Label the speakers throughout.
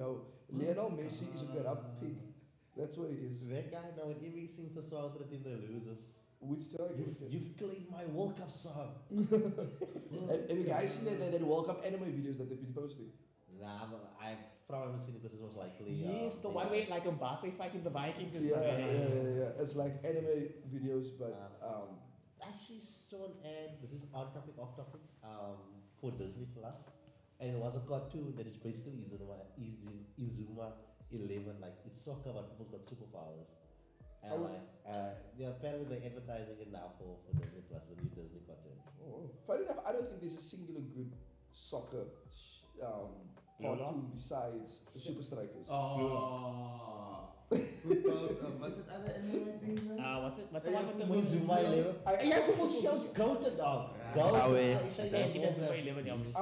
Speaker 1: No, Lionel Messi is a corrupt pig. That's what he is.
Speaker 2: That guy, no, when he sings the song that in the losers.
Speaker 1: Which striker?
Speaker 2: You've cleaned my World Cup song.
Speaker 1: Have you guys seen that World Cup anime videos that they've been posting?
Speaker 2: Nah, I've probably seen it because it was likely.
Speaker 3: Yes, the one where like Mbappe is fighting the Vikings.
Speaker 1: Yeah. It's like anime videos, but
Speaker 2: Actually saw an ad. This is on topic, off topic. For Disney Plus, and it was a cartoon that is basically Izuma 11. Like it's soccer, but people's got superpowers. And apparently they're advertising it now for Disney Plus, the new Disney cartoon.
Speaker 1: oh, funny enough, I don't think there's a singular good soccer cartoon besides the Super Strikers.
Speaker 4: Oh. What's it other anime thing?
Speaker 3: What's the one with the
Speaker 2: Izuma 11. Yeah, people's shows goated dog.
Speaker 1: I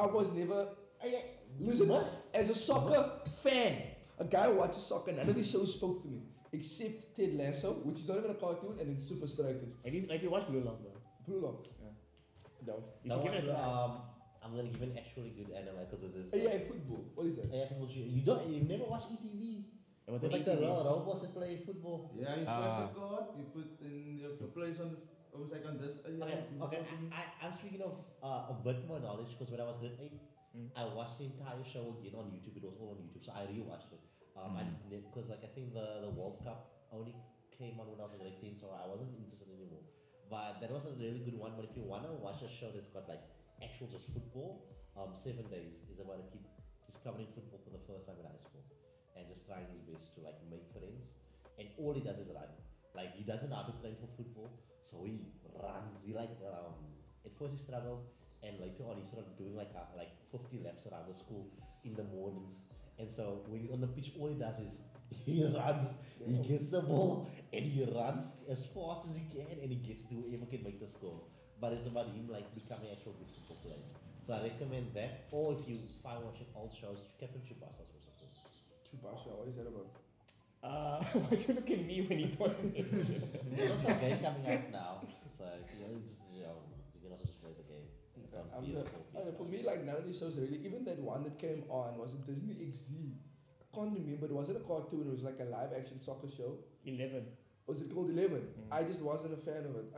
Speaker 1: was never. Listen, as a soccer fan, a guy who watches soccer, none of these shows spoke to me except Ted Lasso, which is not even a cartoon, and then Super Strikers.
Speaker 3: Have you watched Blue Lock though?
Speaker 1: Blue Lock?
Speaker 3: Yeah.
Speaker 1: No.
Speaker 3: You should give it a try.
Speaker 2: I'm gonna give an actually good anime because of this.
Speaker 1: AI football. What is that?
Speaker 2: AI football. You've never watched ETV?
Speaker 3: It was
Speaker 2: It's like
Speaker 3: an
Speaker 2: the
Speaker 3: ETV.
Speaker 2: robots that play football.
Speaker 4: Yeah, you swipe the card, you put in your place on, it was like on this.
Speaker 2: Okay. I'm speaking of a bit more knowledge because when I was grade 8, I watched the entire show again on YouTube. It was all on YouTube, so I rewatched it. Because like I think the World Cup only came on when I was in grade 10, so I wasn't interested anymore. But that was a really good one. But if you wanna watch a show that's got like actual just football, 7 Days is about a kid discovering football for the first time in high school and just trying his best to like make friends. And all he does is run. Like he doesn't know how to play for football, so he runs. He like at first he struggled, and later on he started doing like 50 laps around the school in the mornings. And so when he's on the pitch, all he does is he runs. He gets the ball and he runs as fast as he can, and he gets to whoever can make the score. But it's about him like becoming actual good football player. So I recommend that. Or if you find watching old shows, Captain Tsubasa is also cool.
Speaker 1: Chubasha, what is that about?
Speaker 3: Why do you look at me when you talk?
Speaker 2: There's also a game coming out now. So if you're interested, you can also just play the game. It's on PS4.
Speaker 1: For me, like none of these shows really. Even that one that came on was it Disney XD. I can't remember. It wasn't a cartoon. It was like a live action soccer show.
Speaker 3: 11.
Speaker 1: Was it called 11? I just wasn't a fan of it.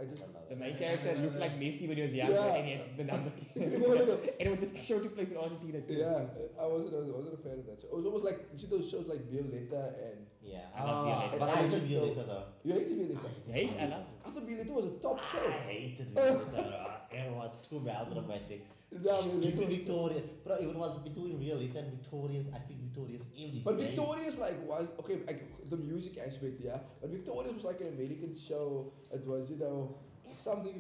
Speaker 3: The main character looked like Messi when he was younger, and he had the number. And with the show took place in Argentina too.
Speaker 1: Yeah, I wasn't a fan of that show. It was almost like you see those shows like Violetta and
Speaker 3: I love Violetta.
Speaker 2: But I hated Violetta though.
Speaker 1: You hated Violetta?
Speaker 3: I love it.
Speaker 1: I thought Violetta was a top show.
Speaker 2: I hated Violetta. It was too melodramatic.
Speaker 1: No,
Speaker 2: Keeping Victoria, bro. If it was between Violetta and Victorious, I pick Victorious every
Speaker 1: But
Speaker 2: day.
Speaker 1: Victorious was okay, like the music aspect, yeah. But Victorious was like an American show. It was, something.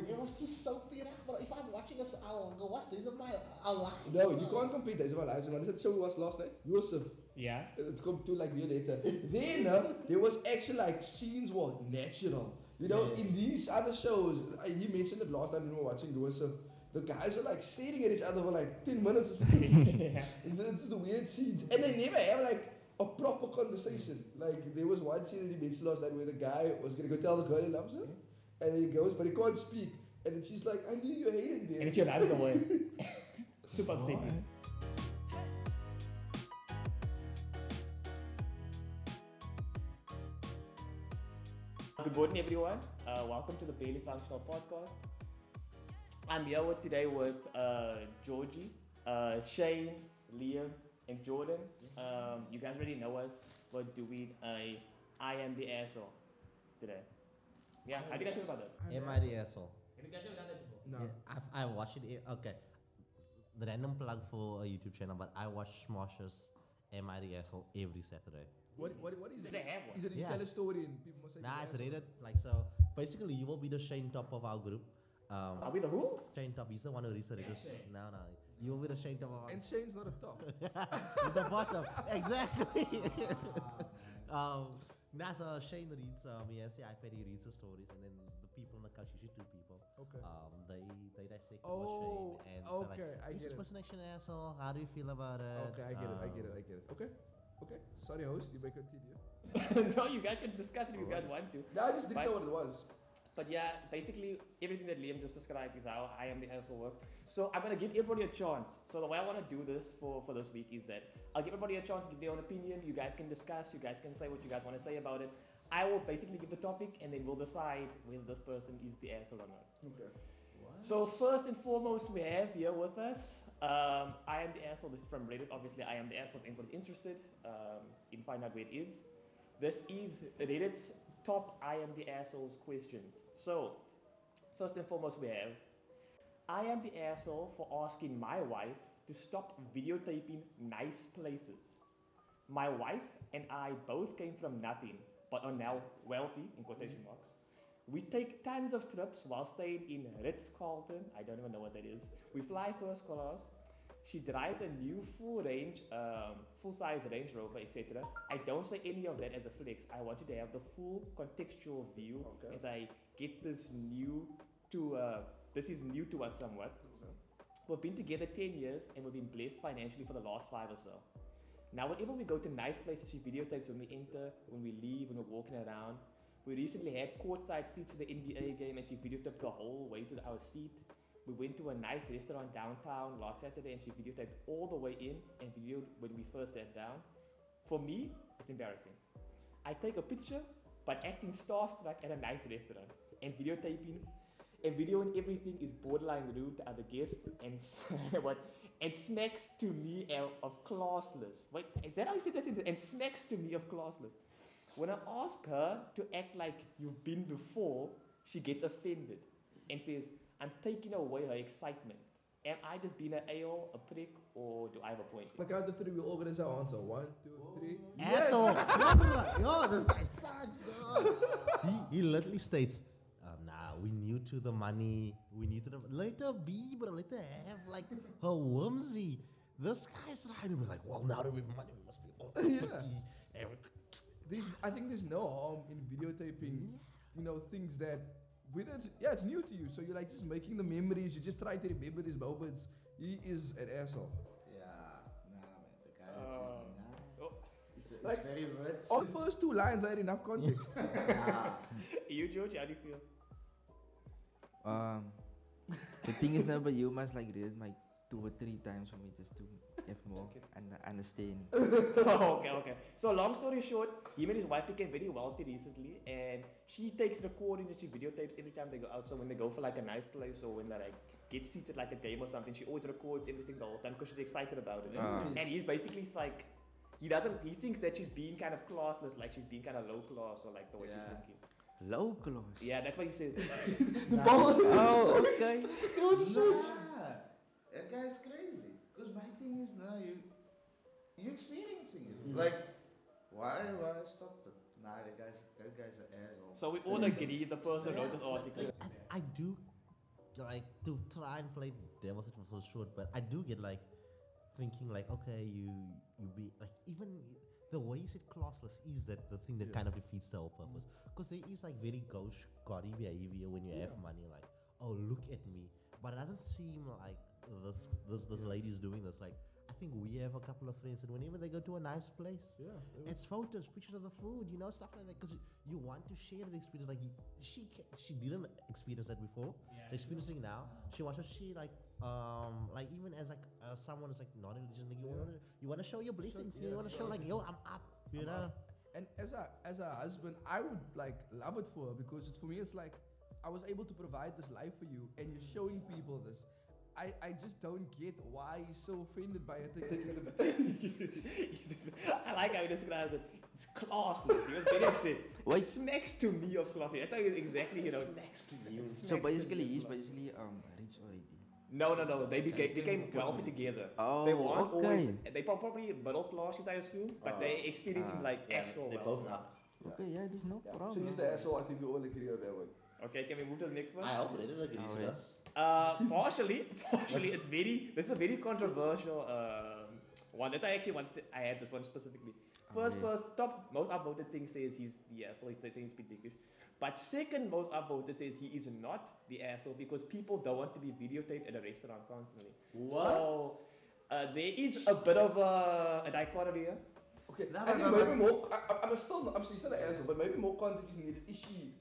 Speaker 2: It was too soapy, bro. If I'm watching us, I'll go watch Days of My Lives.
Speaker 1: No, you can't compete Days of Our Lives. What is that show we watched last night? Yusuf.
Speaker 3: Yeah.
Speaker 1: It's come to like Violetta. Then there was actually like scenes were natural. In these other shows, you mentioned it last time when we were watching Yusuf. The guys are like staring at each other for like 10 minutes or something. This is the weird scenes. And they never have like a proper conversation. Like there was one scene that he mentioned last night where the guy was going to go tell the girl he loves her. And then he goes, but he can't speak. And then she's like, I knew you hated me.
Speaker 3: And then she runs away. Super upsetting. Good morning, everyone. Welcome to the Barely Functional Podcast. I'm here today with Georgie, Shane, Liam, and Jordan. You guys already know us. We're doing I Am the Asshole today. Yeah, how do you guys feel about that?
Speaker 2: Am I the asshole?
Speaker 3: Have you guys ever done that before?
Speaker 1: No.
Speaker 2: Yeah, I've watched it. Okay, the random plug for a YouTube channel, but I watch Smosh's Am I the Asshole every Saturday.
Speaker 1: What is
Speaker 3: Do
Speaker 1: it?
Speaker 3: they have one?
Speaker 1: Is it you tell a story and people must say?
Speaker 2: Nah, it's rated like so. Basically, you will be the Shane Top of our group.
Speaker 3: Are we the who?
Speaker 2: Shane Top, he's the one who researched it.
Speaker 3: Shane.
Speaker 2: No, you will be the Shane Top of our
Speaker 1: And Shane's not a top.
Speaker 2: He's a bottom. Exactly. So Shane reads, he has the iPad, he reads the stories, and then the people in the couch, usually two people,
Speaker 1: Okay.
Speaker 2: they dissect
Speaker 1: Oh,
Speaker 2: Shane and
Speaker 1: okay,
Speaker 2: say like,
Speaker 1: I
Speaker 2: is
Speaker 1: get
Speaker 2: this
Speaker 1: it.
Speaker 2: person actually an asshole? How do you feel about it?
Speaker 1: Okay, I get it. Okay. Sorry, host, you may continue.
Speaker 3: No, you guys can discuss it if you guys want to.
Speaker 1: No, I just didn't know what it was.
Speaker 3: But yeah, basically everything that Liam just described is how I am the asshole works. So I'm gonna give everybody a chance. So the way I want to do this for this week is that I'll give everybody a chance to give their own opinion. You guys can discuss. You guys can say what you guys want to say about it. I will basically give the topic, and then we'll decide whether this person is the asshole or not.
Speaker 1: Okay.
Speaker 3: So first and foremost, we have here with us, I am the asshole. This is from Reddit. Obviously, I am the asshole. If anybody's interested, you can find out where it is. This is Reddit's top I am the asshole's questions. So first and foremost, we have, I am the asshole for asking my wife to stop videotaping nice places. My wife and I both came from nothing, but are now wealthy, in quotation marks. We take tons of trips while staying in Ritz-Carlton. I don't even know what that is. We fly first class. She drives a new full-size Range Rover, etc. I don't say any of that as a flex. I want you to have the full contextual view as I get this new to this is new to us somewhat. We've been together 10 years and we've been blessed financially for the last 5 or so. Now, whenever we go to nice places, she videotapes when we enter, when we leave, when we're walking around. We recently had courtside seats to the NBA game and she videotaped the whole way to our seat. We went to a nice restaurant downtown last Saturday and she videotaped all the way in and videoed when we first sat down. For me, it's embarrassing. I take a picture, but acting starstruck at a nice restaurant and videotaping and videoing everything is borderline rude to other guests and and smacks to me of classless. Wait, is that how you say that? And smacks to me of classless. When I ask her to act like you've been before, she gets offended and says, I'm taking away her excitement. Am I just being an a-hole, a prick, or do I have a point?
Speaker 1: On the count of 3, we all gonna say our answer. 1, 2, 3.
Speaker 2: Asshole! Yo, this guy sucks. He literally states, nah, we new to the money. We new to the later be, but later have like her whimsy. This guy's trying to be like, well, now that we have money, we must be all
Speaker 1: I think there's no harm in videotaping, things that, whether it's new to you, so you're like just making the memories, you just try to remember these moments. He is an asshole.
Speaker 4: Yeah, nah, man, the guy it's
Speaker 1: Like,
Speaker 4: very rich.
Speaker 1: All the first 2 lines are enough context.
Speaker 3: You, Georgie, how do you feel?
Speaker 5: The thing is now, but you must like read it like 2 or 3 times for me just to have more understanding.
Speaker 3: Okay. So long story short, him and his wife became very wealthy recently, and she takes recordings and she videotapes every time they go out. So when they go for like a nice place or when they like get seated like a game or something, she always records everything the whole time because she's excited about it. And he's basically like, he thinks that she's being kind of classless, like she's being kind of low class or like the way she's thinking.
Speaker 5: Low class?
Speaker 3: Yeah, that's what he says.
Speaker 5: Oh, okay.
Speaker 4: That guy's crazy. Because my thing is now you're experiencing it. Like, why stop it? Nah, that guy's an asshole.
Speaker 3: So we all agree the person wrote this article.
Speaker 2: I do like to try and play devil's advocate for short, but I do get like thinking like, okay, you be like, even the way you said classless is that the thing that kind of defeats the whole purpose. Because there is like very gaudy behavior when you have money, like, oh, look at me. But it doesn't seem like this lady's doing this. Like, I think we have a couple of friends, and whenever they go to a nice place, it's photos, pictures of the food, stuff like that. Because you want to share the experience. Like, she didn't experience that before. She's experiencing now. She wants to share like even as like someone who's like non-religious, like you want to show your blessings. You want to show like, yo, I'm up. You know.
Speaker 1: And as a husband, I would like love it for her because for me it's like I was able to provide this life for you, and you're showing people this. I just don't get why he's so offended by it.
Speaker 3: I like how he describes it. It's classless. He was very upset.
Speaker 5: Wait.
Speaker 3: Smacks to me of classless. That's how you exactly, smacks to you.
Speaker 5: So basically, he's basically rich already.
Speaker 3: No. They became wealthy together.
Speaker 5: Oh,
Speaker 3: they weren't
Speaker 5: okay.
Speaker 3: always. They probably middle classes, I assume, but they experiencing like actual
Speaker 2: They're
Speaker 3: wealth.
Speaker 2: both up.
Speaker 5: Okay, yeah, there's no
Speaker 1: So
Speaker 5: problem.
Speaker 1: he's the asshole. I think we all agree on that one.
Speaker 3: Okay, can we move to the next one?
Speaker 2: I hope Reddit agrees
Speaker 5: Oh,
Speaker 2: with
Speaker 5: yeah.
Speaker 2: us.
Speaker 3: Partially, this is a very controversial one. That I had this one specifically. First, top most upvoted thing says he's the asshole. He's saying he's dickish. But second most upvoted says he is not the asshole because people don't want to be videotaped at a restaurant constantly.
Speaker 2: What?
Speaker 3: So there is a bit of a dichotomy here.
Speaker 1: Okay, I think maybe more. She's still an asshole, but maybe more context is needed. Is she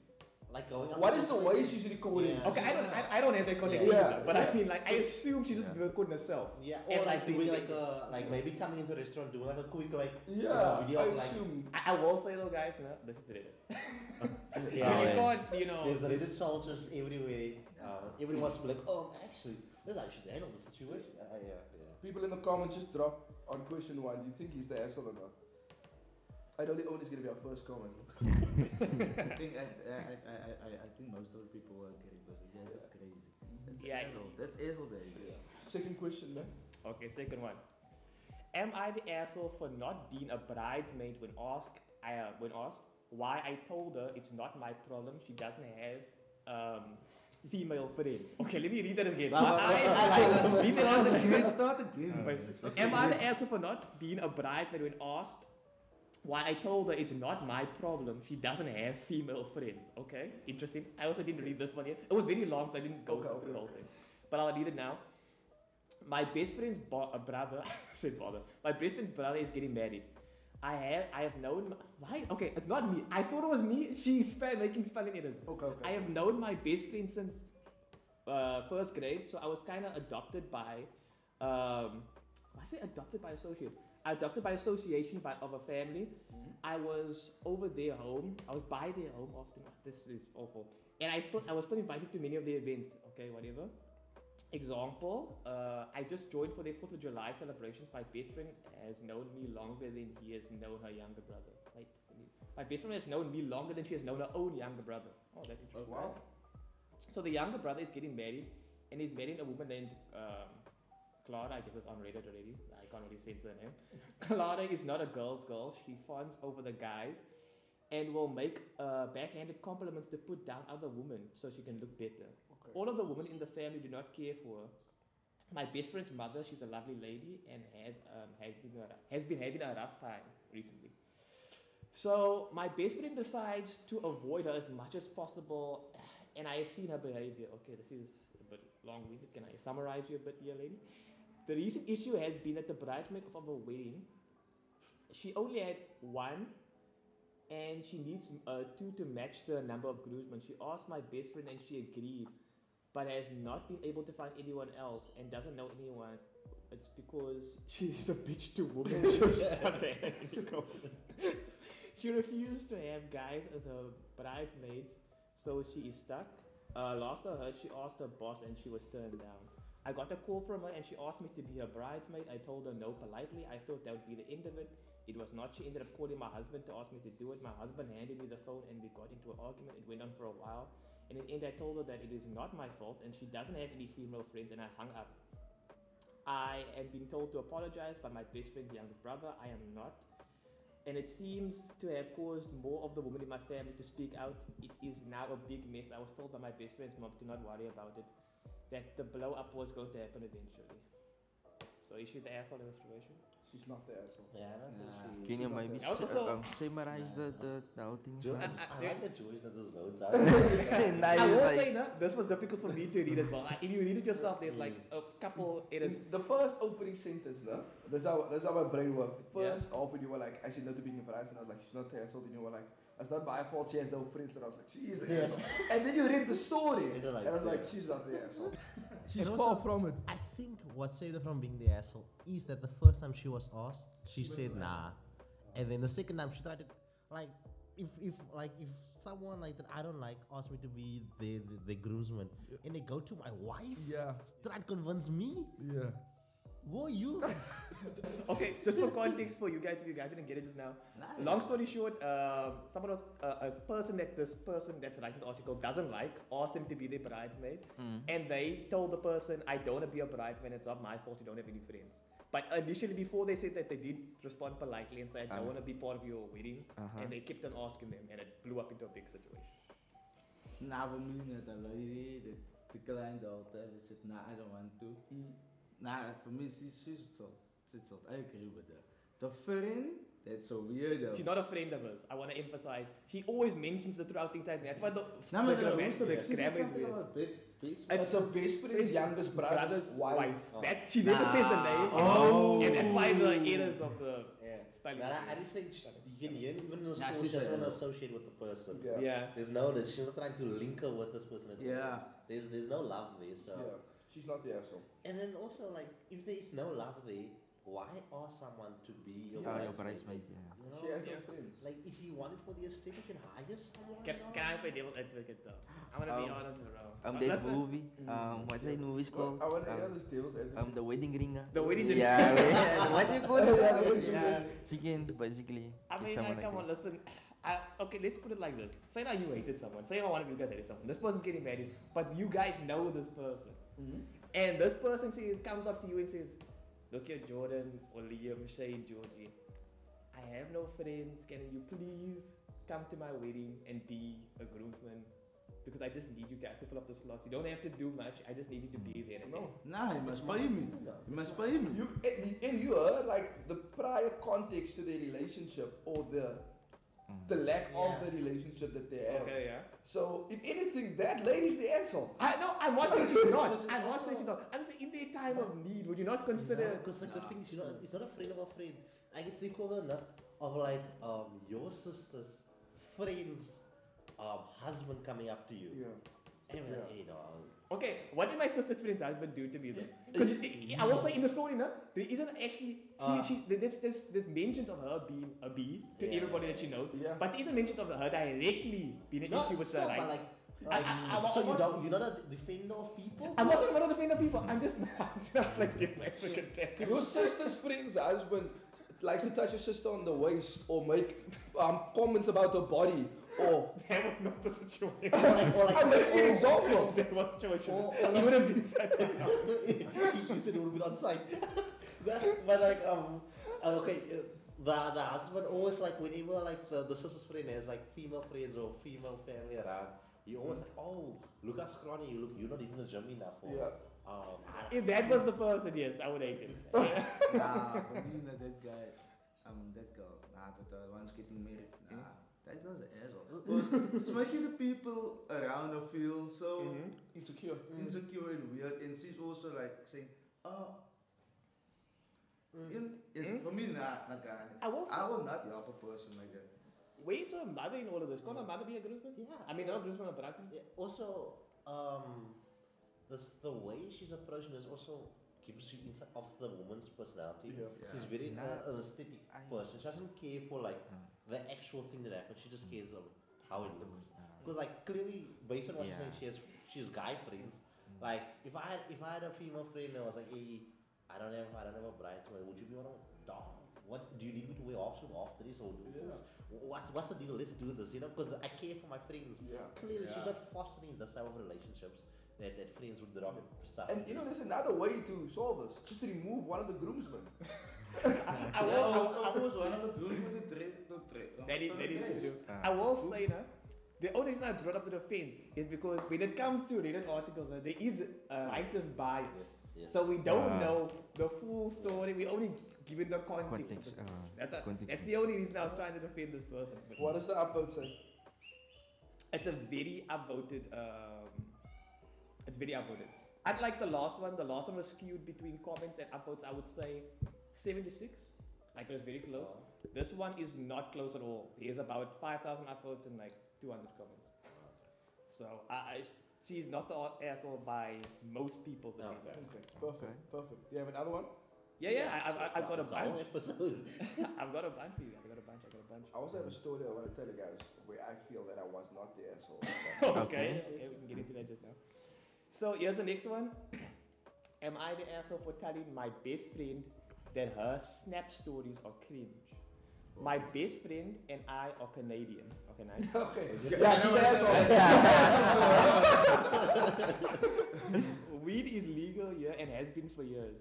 Speaker 2: like going up
Speaker 1: What
Speaker 2: to
Speaker 1: is the way she's recording?
Speaker 2: Yeah.
Speaker 3: Okay, I don't have that context
Speaker 1: Yeah.
Speaker 3: either, but I mean, like, I assume she's just recording herself.
Speaker 2: Yeah,
Speaker 3: And,
Speaker 2: or like
Speaker 3: like,
Speaker 2: doing
Speaker 3: doing
Speaker 2: like a like maybe coming into a restaurant doing like a quick like
Speaker 1: Yeah,
Speaker 2: video
Speaker 1: I
Speaker 2: of like
Speaker 1: assume.
Speaker 3: I will say though, guys, no, this is the Reddit.
Speaker 2: yeah,
Speaker 3: You
Speaker 2: yeah.
Speaker 3: can't, you know.
Speaker 2: There's Reddit soldiers everywhere. Everyone's like, actually, this I should handle the situation. Yeah.
Speaker 1: People in the comments just drop on question 1. Do you think he's the asshole or not? I know the only is gonna be our first comment.
Speaker 4: I think I think most of the people are getting this. Yeah, that's crazy. That's
Speaker 3: Yeah.
Speaker 4: asshole. That's asshole, baby.
Speaker 1: Second question, man.
Speaker 3: Okay, second one. Am I the asshole for not being a bridesmaid when asked why I told her it's not my problem, she doesn't have female friends? Okay, let me read that again.
Speaker 4: Let's start again.
Speaker 3: Wait, am I the asshole for not being a bridesmaid when asked why I told her it's not my problem, she doesn't have female friends? Okay, interesting. I also didn't read this one yet. It was very long, so I didn't go through the whole thing. But I'll read it now. My best friend's brother, I said father. My best friend's brother is getting married. I have known. Why? Okay, it's not me. I thought it was me. She's making spelling errors.
Speaker 1: Okay.
Speaker 3: I have known my best friend since first grade, so I was kind of adopted by. I say adopted by associate. Adopted by association of a family. I was over their home. I was by their home often. This is awful. And I was still invited to many of their events. Okay, whatever. Example, I just joined for their 4th of July celebrations. My best friend has known me longer than he has known her younger brother. Wait, my best friend has known me longer than she has known her own younger brother. Oh, that's interesting.
Speaker 1: Wow.
Speaker 3: So the younger brother is getting married, and he's marrying a woman named Clara. I guess it's on Reddit already. I can't really censor her name. Clara is not a girl's girl. She fawns over the guys and will make backhanded compliments to put down other women so she can look better. All of the women in the family do not care for her. My best friend's mother, she's a lovely lady and has been having a rough time recently. So my best friend decides to avoid her as much as possible, and I have seen her behavior. Okay, this is a bit long-winded. Can I summarize you a bit here, lady? The recent issue has been at the bridesmaid of a wedding. She only had one, and she needs two to match the number of groomsmen. She asked my best friend, and she agreed, but has not been able to find anyone else and doesn't know anyone. It's because she's a bitch to women. She refused to have guys as her bridesmaids, so she is stuck. Last I heard, she asked her boss and she was turned down. I got a call from her and she asked me to be her bridesmaid. I told her no politely. I thought that would be the end of it. It was not. She ended up calling my husband to ask me to do it. My husband handed me the phone and we got into an argument. It went on for a while. And in the end, I told her that it is not my fault and she doesn't have any female friends, and I hung up. I am being told to apologize by my best friend's youngest brother. I am not. And it seems to have caused more of the women in my family to speak out. It is now a big mess. I was told by my best friend's mom to not worry about it, that the blow up was going to happen eventually. So is she the asshole in the situation?
Speaker 1: She's not the asshole.
Speaker 2: Yeah, I don't think she.
Speaker 5: Can you
Speaker 1: not
Speaker 5: maybe
Speaker 1: there.
Speaker 3: Also-
Speaker 5: summarize the whole thing?
Speaker 2: George,
Speaker 5: man?
Speaker 2: I like that George does his zones out.
Speaker 5: Nice,
Speaker 3: I will
Speaker 5: like-
Speaker 3: say that this was difficult for me to read as well. If you read it yourself, there's like a couple errors.
Speaker 1: The first opening sentence, no? That's how my brain worked. The first half when you were like, I said no to being a bridesmaid, I was like, she's not the asshole. Then you were like, it's not my fault, she has no friends. And I was like, she is the
Speaker 2: Yes.
Speaker 1: asshole. And then you read the story,
Speaker 2: And
Speaker 1: and
Speaker 2: you're like,
Speaker 1: I was like,
Speaker 2: yeah.
Speaker 1: she's not the asshole.
Speaker 6: She's
Speaker 2: And
Speaker 6: far
Speaker 2: also-
Speaker 6: from it.
Speaker 2: I think what saved her from being the asshole is that the first time she was asked, she said nah, and then the second time she tried to like if someone like that I don't like asked me to be the groomsman and they go to my wife,
Speaker 6: Yeah,
Speaker 2: try to convince me.
Speaker 6: yeah.
Speaker 2: Who are you?
Speaker 3: Okay, just for context for you guys, if you guys didn't get it just now. Long story short, someone was a person that this person that's writing the article doesn't like asked them to be their bridesmaid, and they told the person, "I don't want to be a bridesmaid. It's not my fault. You don't have any friends." But initially, before they said that, they did respond politely and say, "I don't want to be part of your wedding," and they kept on asking them, and it blew up into a big situation.
Speaker 4: Na voor mij net een lady, de kleindochter, die zegt, nah, I don't want to. Nah, for me, she's so I agree with her. The friend, that's so weird though.
Speaker 3: She's not a friend of hers. I want to emphasize. She always mentions it throughout the entire thing. That's why the
Speaker 4: No,
Speaker 3: grammar
Speaker 4: she said
Speaker 3: is
Speaker 4: something
Speaker 3: weird.
Speaker 4: about base.
Speaker 1: It's a best friend's youngest brother's wife.
Speaker 3: That she never says the name.
Speaker 4: Oh.
Speaker 3: And that's why the errors of the Stunning.
Speaker 2: I just think you can hear even in the
Speaker 4: Nah,
Speaker 2: school,
Speaker 4: she's
Speaker 2: she doesn't
Speaker 4: a-
Speaker 2: want to associate with the person.
Speaker 1: Yeah.
Speaker 3: Yeah.
Speaker 2: There's no, she's not trying to link her with this person at all.
Speaker 4: Yeah.
Speaker 2: There's no love there, so.
Speaker 1: Yeah. She's not the asshole.
Speaker 2: And then also, like, if there is no love there, why ask someone to be your
Speaker 5: Yeah, your
Speaker 2: bridesmaid?
Speaker 5: bridesmaid, yeah.
Speaker 2: You know?
Speaker 1: She has no
Speaker 3: Yeah.
Speaker 1: friends.
Speaker 2: Like, if you want it for the aesthetic, you can hire someone.
Speaker 3: Can I play devil's advocate though? I want to be
Speaker 5: Um,
Speaker 3: honest, bro.
Speaker 5: That
Speaker 3: Listen,
Speaker 5: movie, what's that movie called?
Speaker 1: I want to hear this devil's advocate.
Speaker 5: The wedding ring.
Speaker 3: The wedding ring.
Speaker 5: Yeah, what do you call it?
Speaker 1: Yeah, the wedding
Speaker 5: Yeah,
Speaker 1: ring.
Speaker 5: she can basically
Speaker 3: I
Speaker 5: get
Speaker 3: mean,
Speaker 5: someone
Speaker 3: come on,
Speaker 5: like
Speaker 3: listen. Okay, let's put it like this. Say now you hated someone. Say one of you guys hated someone. This person's getting married, but you guys know this person. And this person comes up to you and says, look here, Jordan or Liam, Shane, Georgie. I have no friends. Can you please come to my wedding and be a groomsman? Because I just need you guys to fill up the slots. You don't have to do much. I just need you to be there.
Speaker 1: No.
Speaker 4: Nah, you must pay me. You must pay me.
Speaker 1: And you heard like the prior context to their relationship or the lack of
Speaker 2: Yeah.
Speaker 1: the relationship that they have.
Speaker 3: Okay, yeah.
Speaker 1: So if anything, that lady's the asshole.
Speaker 3: I'm not saying she's not.
Speaker 2: Because
Speaker 3: I'm not
Speaker 2: also-
Speaker 3: saying she's not. I'm saying in their time of need, would you not consider?
Speaker 2: Because like the thing is, it's not a friend of a friend. Like it's the equivalent of like your sister's friend's husband coming up to you.
Speaker 1: Yeah.
Speaker 2: And you're like, hey,
Speaker 3: Okay, what did my sister's friend's husband do to me though?
Speaker 1: Y-
Speaker 3: Because I will say in the story, no, there isn't actually there's mentions of her being a bee to
Speaker 2: Yeah,
Speaker 3: everybody
Speaker 2: yeah,
Speaker 3: that she knows,
Speaker 1: yeah.
Speaker 3: but there isn't mentions of her directly being an
Speaker 2: no,
Speaker 3: issue with
Speaker 2: so,
Speaker 3: her,
Speaker 2: but
Speaker 3: right?
Speaker 2: like,
Speaker 3: I-
Speaker 2: so
Speaker 3: I'm
Speaker 2: you're not a defender of people?
Speaker 3: I'm not saying I'm not a fan of people. I'm just not like this Mexican thing.
Speaker 1: Your sister's friend's husband likes to touch your sister on the waist or make comments about her body or
Speaker 3: That was not the situation.
Speaker 1: I'm making an example.
Speaker 3: That was the situation.
Speaker 2: Or
Speaker 3: It would have been such a
Speaker 2: you said it would be on site. But like okay, the husband always like whenever like the sister's friend has like female friends or female family around, he always like, oh, look how scrawny you look. You're not even a gym enough. Or,
Speaker 1: Yeah.
Speaker 3: If that was the person, yes, I would hate him.
Speaker 4: Nah, for me, nah, that guy, that girl, nah, the one's getting married, nah, that was an asshole. Because it's making the people around her feel so
Speaker 1: Insecure.
Speaker 4: insecure and weird, and she's also like saying, oh, for me, nah,
Speaker 3: I will say-
Speaker 4: I will not help a person like that.
Speaker 3: Where's her mother in all of this? Can't her mother be a groomsman?
Speaker 2: Yeah.
Speaker 3: I mean, not a groomsman, a bridesman.
Speaker 2: Also, the way she's approaching is also gives you insight of the woman's personality.
Speaker 1: Yeah.
Speaker 2: She's very
Speaker 5: Nah,
Speaker 2: an aesthetic
Speaker 5: I-
Speaker 2: person. She doesn't care for like the actual thing that happened. She just cares of how it looks. Because like clearly, based on what she's
Speaker 5: Yeah.
Speaker 2: saying, she's guy friends. Like if I had a female friend and I was like, hey, I don't have a bridesmaid, would you be one of dog? What do you need me to wear off after this or do this? What's the deal? Let's do this, you know? Because I care for my friends.
Speaker 1: Yeah.
Speaker 2: Clearly, she's
Speaker 4: Yeah.
Speaker 2: not fostering this type of relationships that friends would drop stuff.
Speaker 1: And you know, there's another way to solve this. Just remove one of the groomsmen.
Speaker 3: I will.
Speaker 4: Of course, one of the dudes with the
Speaker 3: That is true. I will say now, the only reason I brought up the defense is because when it comes to written articles, there is a writer's bias.
Speaker 2: Yes.
Speaker 3: So we don't know the full story. We only given the context.
Speaker 5: Context.
Speaker 3: That's the only reason I was trying to defend this person. But
Speaker 1: What does the upvote say?
Speaker 3: it's a very upvoted. It's very upvoted. Unlike the last one was skewed between comments and upvotes. I would say 76. Like it was very close. This one is not close at all. There's about 5,000 upvotes and like 200 comments. So she's not the asshole by most people's opinion.
Speaker 1: Okay, perfect. Do you have another one?
Speaker 3: Yeah. I've got a
Speaker 2: It's a whole
Speaker 3: bunch.
Speaker 2: episode.
Speaker 3: I've got a bunch for you. I got a bunch.
Speaker 1: I also have a story I want to tell you guys where I feel that I was not the asshole.
Speaker 3: Okay, we can get into that just now. So here's the next one. Am I the asshole for telling my best friend that her snap stories are cringe? My best friend and I are Canadian. Okay, nice.
Speaker 1: Okay. Yeah, she's an asshole.
Speaker 3: Weed is legal here and has been for years.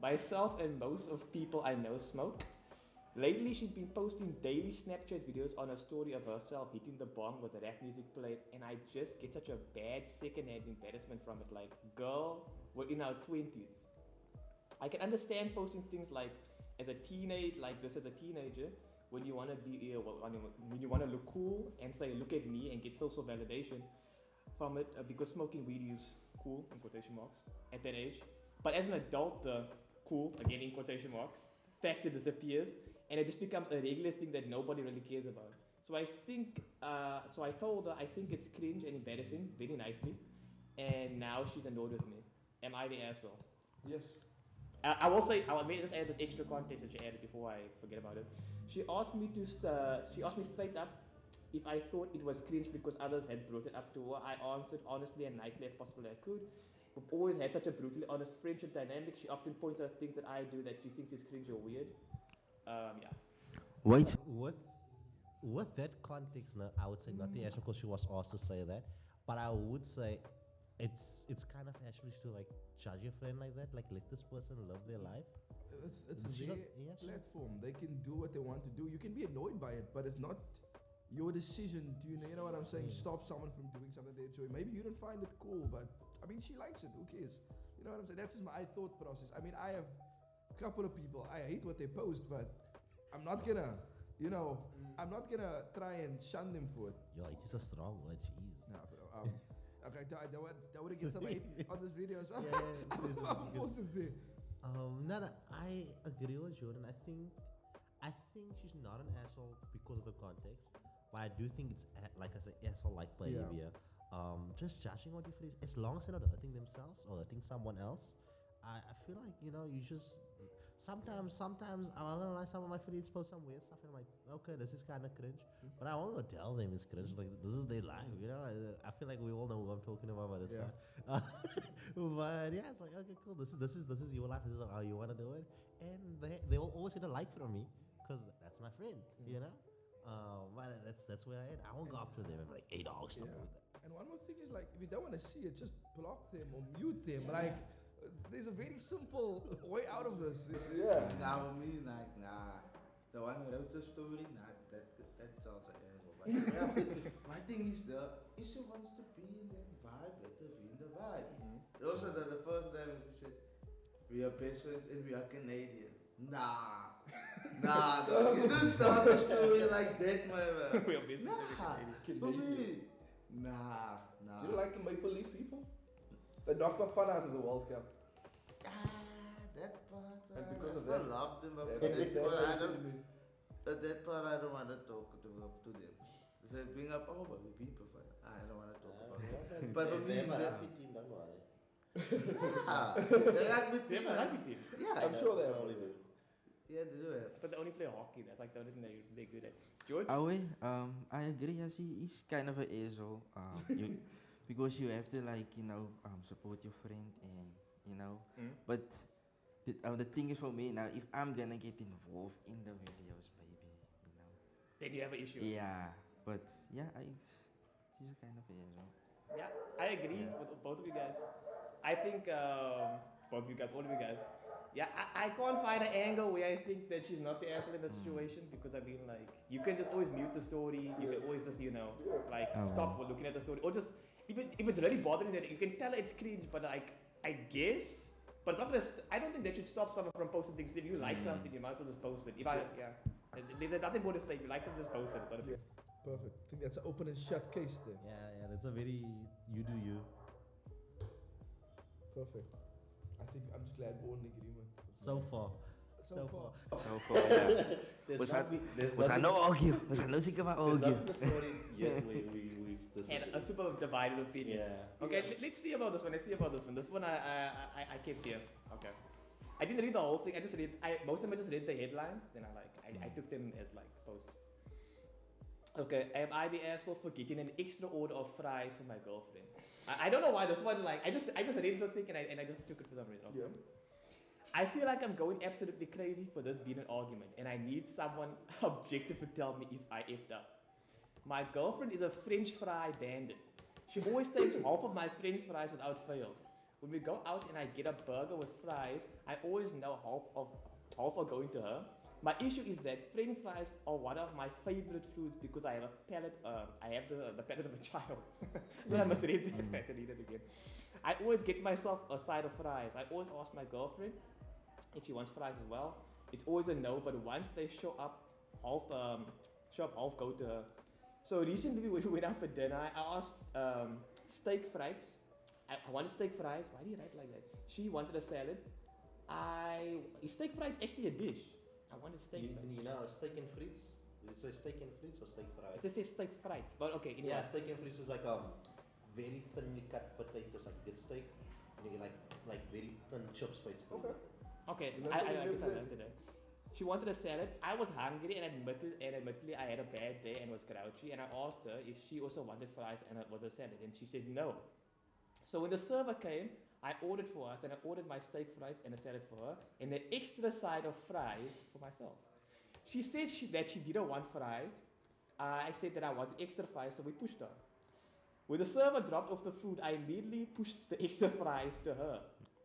Speaker 3: Myself and most of people I know smoke. Lately, she's been posting daily Snapchat videos on a story of herself hitting the bong with rap music played, and I just get such a bad second-hand embarrassment from it. Like, girl, we're in our 20s. I can understand posting things like as a teenager, when you want to be, when you want to look cool and say, look at me, and get social validation from it, because smoking weed is cool in quotation marks at that age. But as an adult, the cool, again in quotation marks, factor disappears, and it just becomes a regular thing that nobody really cares about. So I think, so I told her I think it's cringe and embarrassing, very nicely, and now she's annoyed with me. Am I the asshole?
Speaker 1: Yes.
Speaker 3: I will say, I may just add this extra context that she added before I forget about it. She asked me straight up if I thought it was cringe because others had brought it up to her. I answered honestly and nicely as possible I could. We've always had such a brutally honest friendship dynamic. She often points out things that I do that she thinks is cringe or weird. Yeah.
Speaker 5: Wait.
Speaker 2: With that context, now I would say not the actual because she was asked to say that, but I would say it's kind of actually to like judge your friend like that, like let this person live their life.
Speaker 1: It's
Speaker 2: She
Speaker 1: their
Speaker 2: not- yeah, she-
Speaker 1: platform. They can do what they want to do. You can be annoyed by it, but it's not your decision to, you know what I'm saying, stop someone from doing something they enjoy. Maybe you don't find it cool, but I mean, she likes it. Who cares? You know what I'm saying? That's just my thought process. I mean, I have a couple of people. I hate what they post, but I'm not gonna, I'm not gonna try and shun them for it.
Speaker 2: Yo, it is a strong word, jeez.
Speaker 1: Nah, bro. Okay, I don't want to get some hate on this video. So
Speaker 2: it's
Speaker 1: I'm forcing there.
Speaker 2: No, I agree with Jordan. I think she's not an asshole because of the context, but I do think it's like I said, asshole-like behavior. Just judging what your friends, as long as they're not hurting themselves or hurting someone else, I feel like you just sometimes I'm gonna lie, some of my friends post some weird stuff and I'm like, okay, this is kind of cringe, but I won't go tell them it's cringe. Like this is their life, I feel like we all know what I'm talking about, but it's fine. But yeah, it's like okay, cool. This is your life. This is how you wanna do it, and they will always get a like from me because that's my friend, But that's where I am. I won't go up to them and be like, hey dog, stop doing that.
Speaker 1: And one more thing is like, if you don't want to see it, just block them or mute them. Like, there's a very simple way out of this.
Speaker 4: Now me, like, nah. The one who wrote the story, nah, that sounds like asshole. But my thing is if she wants to be in that vibe, let her be in the vibe. Also, the first time she said, we are best friends and we are Canadian. Nah, dog, you don't start a story like that, man.
Speaker 3: We are best friends
Speaker 4: Nah,
Speaker 3: every
Speaker 4: for me, nah.
Speaker 1: You don't like the Maple Leaf people? They knocked the fun out of the World Cup.
Speaker 4: That part,
Speaker 1: And because
Speaker 4: I
Speaker 1: of
Speaker 4: still
Speaker 1: that-
Speaker 4: love them, but
Speaker 1: That
Speaker 4: that part I don't want to talk to them. If they bring up, but we people fight, I don't want to talk about it. But for me,
Speaker 2: they have a
Speaker 4: the-
Speaker 2: rugby team, don't worry.
Speaker 4: the rugby
Speaker 3: They
Speaker 4: team,
Speaker 3: have a rugby team.
Speaker 4: yeah,
Speaker 1: I'm sure they have.
Speaker 2: Probably do.
Speaker 4: yeah, they do have.
Speaker 3: But they only play hockey. That's like the only thing they're good at. George?
Speaker 5: I agree. Yes, he is kind of an asshole. Because you have to support your friend and But the thing is for me now, if I'm gonna get involved in the videos, maybe
Speaker 3: Then you have an issue.
Speaker 5: Yeah, but yeah, she's a kind of asshole.
Speaker 3: Yeah, I agree with both of you guys. I think both of you guys, all of you guys. Yeah, I can't find an angle where I think that she's not the asshole in that situation because I mean, like, you can just always mute the story. You can always just, stop looking at the story. Or just, if it's really bothering that, you can tell it's cringe, but like, I guess. But it's not gonna. I don't think that should stop someone from posting things. If you like something, you might as well just post it. There's nothing more to say. If you like something, just post it. It's not a big
Speaker 1: Perfect. I think that's an open and shut case there.
Speaker 2: Yeah, that's a very you do you.
Speaker 1: Perfect. I think I'm just glad we're all in agreement.
Speaker 2: So far.
Speaker 5: So far, yeah. Was I no argue? Was I no sick about argue?
Speaker 2: The story yet we've
Speaker 3: and a super divided opinion.
Speaker 2: Yeah.
Speaker 3: Okay, let's see about this one. This one I kept here. Okay. I didn't read the whole thing. I just read. Most of them I just read the headlines. Then I took them as like posts. Okay, am I the asshole for getting an extra order of fries for my girlfriend? I don't know why this one I just read the thing and I just took it for some reason. Okay.
Speaker 1: Yeah.
Speaker 3: I feel like I'm going absolutely crazy for this being an argument, and I need someone objective to tell me if I effed up. My girlfriend is a French fry bandit. She always takes half of my French fries without fail. When we go out and I get a burger with fries, I always know half are going to her. My issue is that French fries are one of my favorite foods because I have a palate. I have the palate of a child. Then I must read that. I have to read it again. I always get myself a side of fries. I always ask my girlfriend if she wants fries as well. It's always a no, but once they show up, half go to her. So recently we went out for dinner. I asked steak fries. I wanted steak fries. Why do you write like that? She wanted a salad. Is steak fries actually a dish? I wanted steak fries.
Speaker 2: You know, steak and frites. Did it say steak and frites or steak fries?
Speaker 3: It just says steak fries. But okay, anyway.
Speaker 2: Yeah, steak and frites is like very thinly cut potatoes, like good steak, and you get like very thin chips basically.
Speaker 1: Okay.
Speaker 3: Okay,
Speaker 1: That's
Speaker 3: I
Speaker 1: what you
Speaker 3: guess I
Speaker 1: did.
Speaker 3: learned today. She wanted a salad. I was hungry and admittedly I had a bad day and was grouchy. And I asked her if she also wanted fries and with a salad, and she said no. So when the server came, I ordered for us, and I ordered my steak fries and a salad for her, and an extra side of fries for myself. She said that she didn't want fries. I said that I wanted extra fries, so we pushed on. When the server dropped off the food, I immediately pushed the extra fries to her.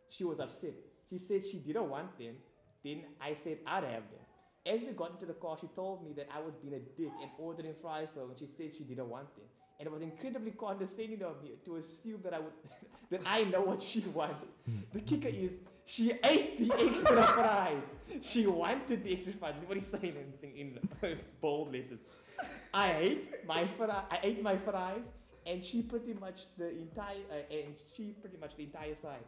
Speaker 3: She was upset. She said she didn't want them. Then I said I'd have them. As we got into the car, she told me that I was being a dick and ordering fries for her when she said she didn't want them. And it was incredibly condescending of me to assume that I would that I know what she wants. The kicker is she ate the extra fries. She wanted the extra fries. This is what he's saying in bold letters. I ate my fries, and she pretty much the entire side.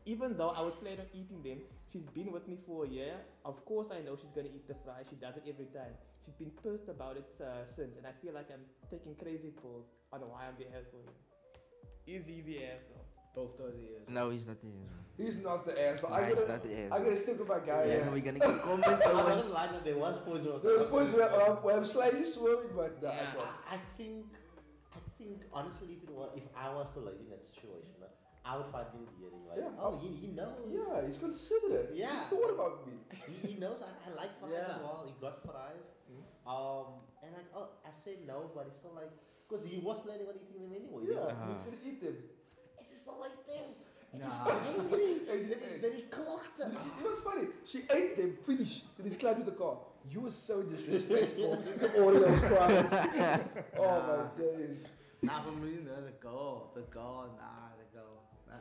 Speaker 3: Even though I was planning on eating them, she's been with me for a year. Of course, I know she's gonna eat the fries. She does it every time. She's been pissed about it since, and I feel like I'm taking crazy pills on why I'm the asshole. Is he the asshole?
Speaker 4: Both of the years.
Speaker 5: No, he's not the asshole.
Speaker 1: He's not the asshole.
Speaker 5: Nah, he's not the
Speaker 1: I
Speaker 5: asshole.
Speaker 1: gotta stick with my guy.
Speaker 5: Yeah,
Speaker 1: Yeah.
Speaker 5: no, we're gonna get comments
Speaker 2: I'm
Speaker 5: going.
Speaker 2: not lying that there was points where I was
Speaker 1: There's
Speaker 2: like,
Speaker 1: points where I'm slightly swerving, but nah,
Speaker 3: Yeah.
Speaker 1: okay.
Speaker 2: I think honestly, if I was the lady in that situation, I would find him endearing. Like,
Speaker 1: Yeah.
Speaker 2: oh, he knows.
Speaker 1: Yeah, he's considerate.
Speaker 2: Yeah.
Speaker 1: He thought about me.
Speaker 2: He knows I like fries
Speaker 3: Yeah.
Speaker 2: as well. He got fries. And like, oh, I said no, but he's still like, because he was planning on eating them anyway.
Speaker 1: Yeah,
Speaker 2: Then
Speaker 1: he's gonna eat them.
Speaker 2: it's just not like them. It's
Speaker 3: Nah.
Speaker 2: just angry.
Speaker 1: And
Speaker 2: Then he clocked them.
Speaker 1: You know what's funny? She ate them, finished, and he's climbed to the car. You were so disrespectful to Oreo fries. Oh my days.
Speaker 4: Nah, for me, no, the goal, nah,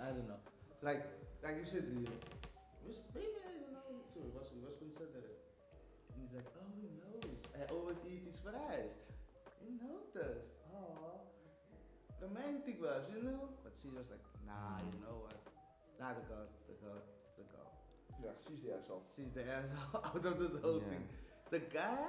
Speaker 4: I don't know. Like you said, maybe I don't know. So he was considerate. And he's like, oh, he knows. I always eat his fries. He noticed. Oh, romantic was, you know. But she was like, nah, you know what? Nah, the girl.
Speaker 1: Yeah, she's the asshole.
Speaker 4: She's the asshole out of this whole
Speaker 5: Yeah.
Speaker 4: thing. The guy.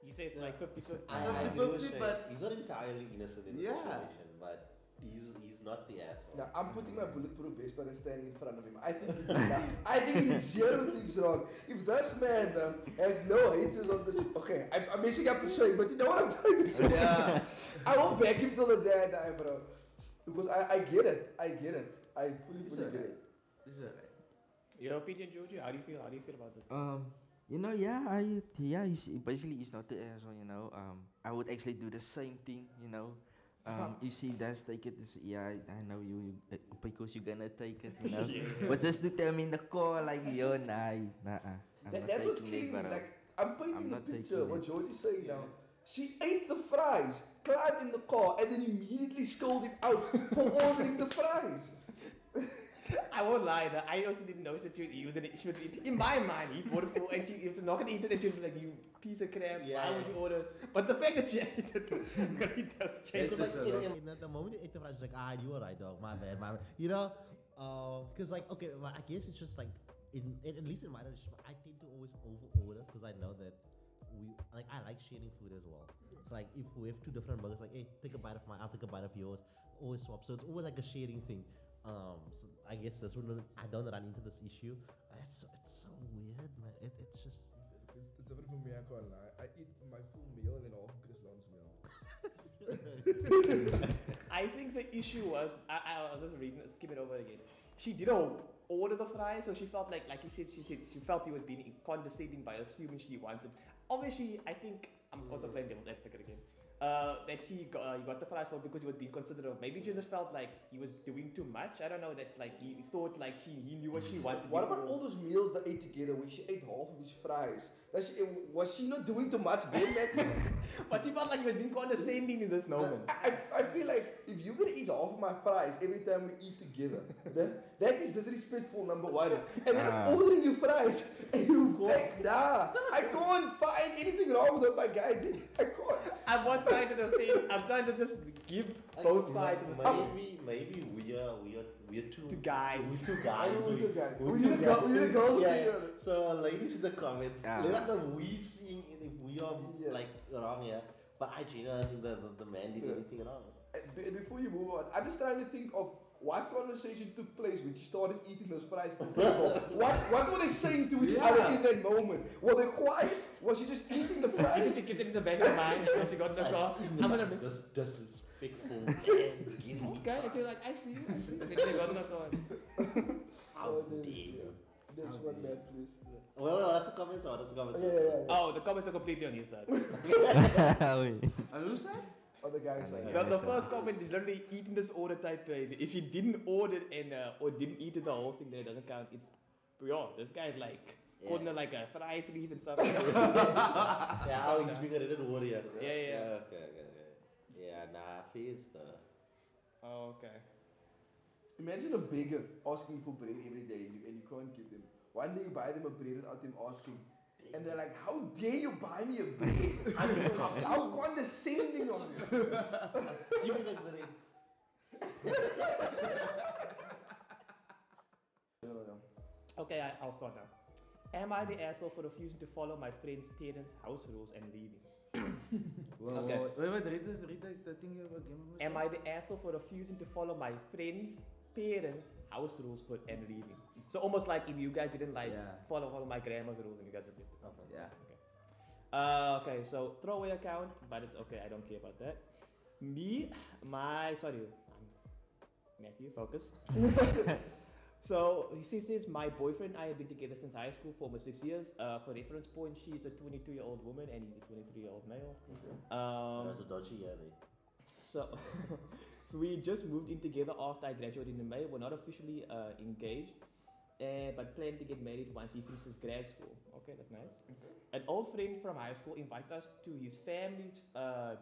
Speaker 3: You said like 50-50.
Speaker 2: I
Speaker 4: Yeah.
Speaker 2: agree with Shay.
Speaker 4: But-
Speaker 2: He's not entirely innocent in the
Speaker 4: Yeah.
Speaker 2: situation, but he's not the asshole.
Speaker 1: Now, I'm putting my bulletproof vest on and standing in front of him. I think he did that. I think he did zero things wrong. If this man has no haters on this, okay, I'm messing up the show, but you know what I'm trying to say?
Speaker 4: Yeah.
Speaker 1: I won't back him till the day I die, bro. Because I get it. I fully
Speaker 4: It's
Speaker 1: get
Speaker 4: alright.
Speaker 1: it.
Speaker 4: This is alright.
Speaker 3: Your opinion, Georgie? How do you feel about this?
Speaker 5: You know, he's basically he's not the asshole, you know. I would actually do the same thing, you know. If she does take it, I know you because you're gonna take it, you know.
Speaker 3: Yeah.
Speaker 5: But just to tell me in the call, like, yo, nah, I'm not
Speaker 1: That's what's
Speaker 5: taking it,
Speaker 1: killing me.
Speaker 5: bro.
Speaker 1: Like, I'm painting
Speaker 5: I'm
Speaker 1: the
Speaker 5: not
Speaker 1: picture
Speaker 5: taking
Speaker 1: what
Speaker 5: it.
Speaker 1: Georgie's saying now. She ate the fries, climbed in the car, and then immediately scolded him out for ordering the fries.
Speaker 3: I won't lie, though. I also didn't notice that she was in my mind, he bought it for, and she was not gonna eat it, and she was like, you piece of crap,
Speaker 2: Yeah,
Speaker 3: why
Speaker 2: yeah.
Speaker 3: would you order? But the fact that she ate it really does change.
Speaker 4: It's
Speaker 2: Because
Speaker 4: just
Speaker 2: like
Speaker 4: a lot.
Speaker 2: in the moment you ate the fries, it's like, you were right, dog. My bad. You know, because like, okay, well, I guess it's just like at least in my relationship, I tend to always over order because I know that I like sharing food as well. It's like if we have two different burgers, like, hey, take a bite of mine, I'll take a bite of yours. Always swap. So it's always like a sharing thing. So I guess that's when I don't run into this issue. It's so weird, man. It's just.
Speaker 1: It's different for me, I can't lie. I eat my full meal and then half of Christian's meal.
Speaker 3: I think the issue was, I was just reading, skip it over again. She didn't order the fries, so she felt like you said, she felt he was being condescending by assuming she wanted. Obviously, I think, I'm also playing devil's advocate again, that he got the fries for because he was being considerate of. Maybe she just felt like he was doing too much. I don't know, that like he thought like he knew what she wanted.
Speaker 1: What about all those meals they ate together where she ate half of his fries? Was she not doing too much then, man?
Speaker 3: But she felt like he was being condescending in this moment.
Speaker 1: I feel like if you're gonna eat half of my fries every time we eat together, that is disrespectful, number one. And then I'm ordering you fries and you like, nah, I can't find anything wrong with what my guy did. I can't.
Speaker 3: I'm not trying to defend. I'm trying to just give both sides of the story.
Speaker 2: Maybe we we're two
Speaker 3: guys.
Speaker 2: We're two guys.
Speaker 1: We're two guys.
Speaker 2: we're
Speaker 1: We
Speaker 2: two
Speaker 1: need a
Speaker 2: guys.
Speaker 1: girl- we need a girls'
Speaker 2: Yeah,
Speaker 1: opinion.
Speaker 2: So, ladies in the comments,
Speaker 5: Yeah.
Speaker 2: let us know we seeing it if we are
Speaker 1: Yeah.
Speaker 2: like wrong here. But I genuinely think the man did
Speaker 1: Yeah.
Speaker 2: anything wrong.
Speaker 1: And before you move on, I'm just trying to think of what conversation took place when she started eating those fries at the table. What were they saying to each other in that moment? Were they quiet? Was she just eating the
Speaker 3: Maybe
Speaker 1: fries?
Speaker 3: she kept it in the back of her mind because she got in the car. I'm gonna make.
Speaker 2: Disrespectful and giving me
Speaker 3: Okay, and she's like, I see you. Then they got in the car.
Speaker 2: how
Speaker 1: Oh,
Speaker 2: dare
Speaker 1: yeah.
Speaker 2: you.
Speaker 1: Next
Speaker 4: How
Speaker 1: one,
Speaker 4: dare
Speaker 1: man, please.
Speaker 2: Well, that's the comments. That's the comments.
Speaker 1: Yeah.
Speaker 3: Oh, the comments are completely on his side.
Speaker 5: Wait.
Speaker 4: And who's that?
Speaker 1: Other guys
Speaker 5: Other
Speaker 1: like
Speaker 5: guy.
Speaker 3: The first comment is literally eating this order type. If you didn't order it and or didn't eat it the whole thing, then it doesn't count. It's beyond. This guy's like calling it like a fried leaf and stuff.
Speaker 2: Yeah, how he's being a little warrior.
Speaker 3: Yeah.
Speaker 2: Okay. Yeah, nah, face though.
Speaker 3: Oh, okay.
Speaker 1: Imagine a beggar asking for bread every day and you can't give them. One day you buy them a bread without them asking. And they're like, how dare you buy me a bread? I mean, how condescending of you.
Speaker 2: Give me that bread.
Speaker 3: Okay, I'll start now. Am I the asshole for refusing to follow my friend's parents' house rules and leaving? Okay.
Speaker 4: Wait, read the thing again.
Speaker 3: Am I the asshole for refusing to follow my friend's parents' house rules and leaving? So almost like if you guys didn't like
Speaker 4: Yeah.
Speaker 3: follow my grandma's rules and you guys did this.
Speaker 4: Yeah.
Speaker 3: Okay, so throwaway account, but it's okay, I don't care about that. Sorry, Matthew, focus. So he says, my boyfriend and I have been together since high school for almost 6 years. For reference point, she's a 22-year-old woman and he's a 23-year-old male.
Speaker 2: There's a dodgy guy there.
Speaker 3: So, so we just moved in together after I graduated in May. We're not officially engaged, but plan to get married once he finishes grad school. Okay, that's nice. An old friend from high school invited us to his family's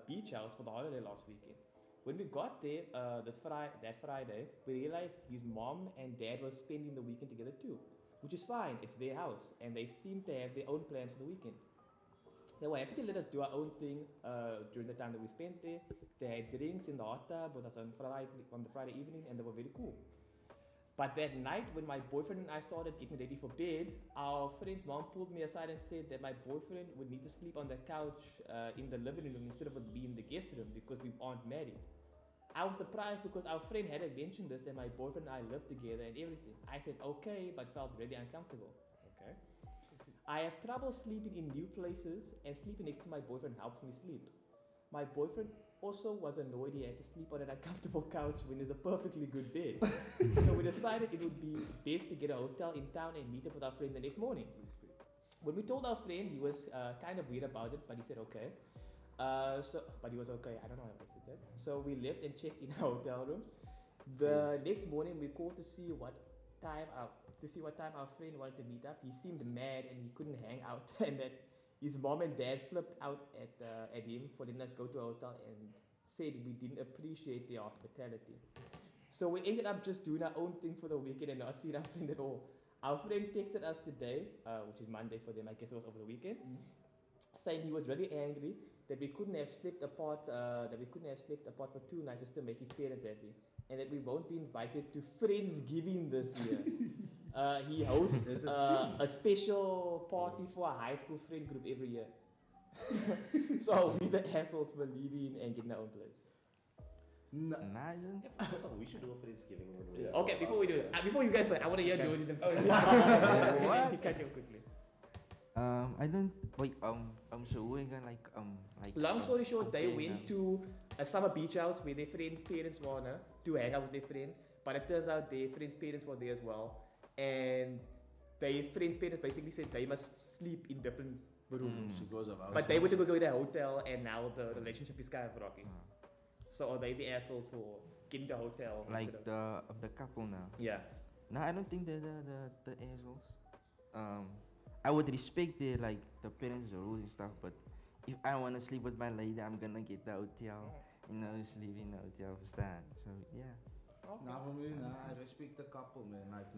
Speaker 3: beach house for the holiday last weekend. When we got there that Friday, we realized his mom and dad were spending the weekend together too, which is fine. It's their house, and they seem to have their own plans for the weekend. They were happy to let us do our own thing during the time that we spent there. They had drinks in the hot tub with us on the Friday evening, and they were very cool. But that night, when my boyfriend and I started getting ready for bed, our friend's mom pulled me aside and said that my boyfriend would need to sleep on the couch in the living room instead of it being in the guest room because we aren't married. I was surprised because our friend hadn't mentioned this, that my boyfriend and I lived together and everything. I said okay, but felt really uncomfortable. Okay. I have trouble sleeping in new places, and sleeping next to my boyfriend helps me sleep. My boyfriend also was annoyed he had to sleep on an uncomfortable couch when there's a perfectly good bed. So we decided it would be best to get a hotel in town and meet up with our friend the next morning. When we told our friend, he was kind of weird about it, but he said okay. But he was okay. I don't know how I said that. So we left and checked in our hotel room. The next morning, we called to see what time our friend wanted to meet up. He seemed mad and he couldn't hang out, and that his mom and dad flipped out at him for letting us go to a hotel and said we didn't appreciate their hospitality. So we ended up just doing our own thing for the weekend and not seeing our friend at all. Our friend texted us today, which is Monday for them. I guess it was over the weekend, saying he was really angry that we couldn't have slept apart. For 2 nights just to make his parents happy, and that we won't be invited to Friendsgiving this year. He hosts a special party for a high school friend group every year. So we the assholes for leaving and getting our own place.
Speaker 4: No.
Speaker 5: Nah, I don't.
Speaker 2: So we should do a Friendsgiving when we
Speaker 3: Okay, before we do it, before you guys say, I want to hear Georgie.
Speaker 5: What?
Speaker 3: He cut you quickly.
Speaker 5: I don't. Wait. So we're gonna like.
Speaker 3: Long story short, they
Speaker 5: compare
Speaker 3: went to a summer beach house where their friend's parents were to hang out with their friend. But it turns out their friend's parents were there as well, and their friend's parents basically said they must sleep in different rooms.
Speaker 4: Because of our
Speaker 3: But they went to go to a hotel, and now the relationship is kind of rocky. So are they the assholes for getting the hotel?
Speaker 5: Like
Speaker 3: instead of-
Speaker 5: the couple now.
Speaker 3: Yeah.
Speaker 5: No, I don't think they're the assholes. I would respect the parents' rules and stuff, but if I wanna sleep with my lady, I'm gonna get the hotel. Sleep in the hotel stand. So yeah.
Speaker 3: Okay.
Speaker 4: Nah, for me, I respect the couple, man. Like,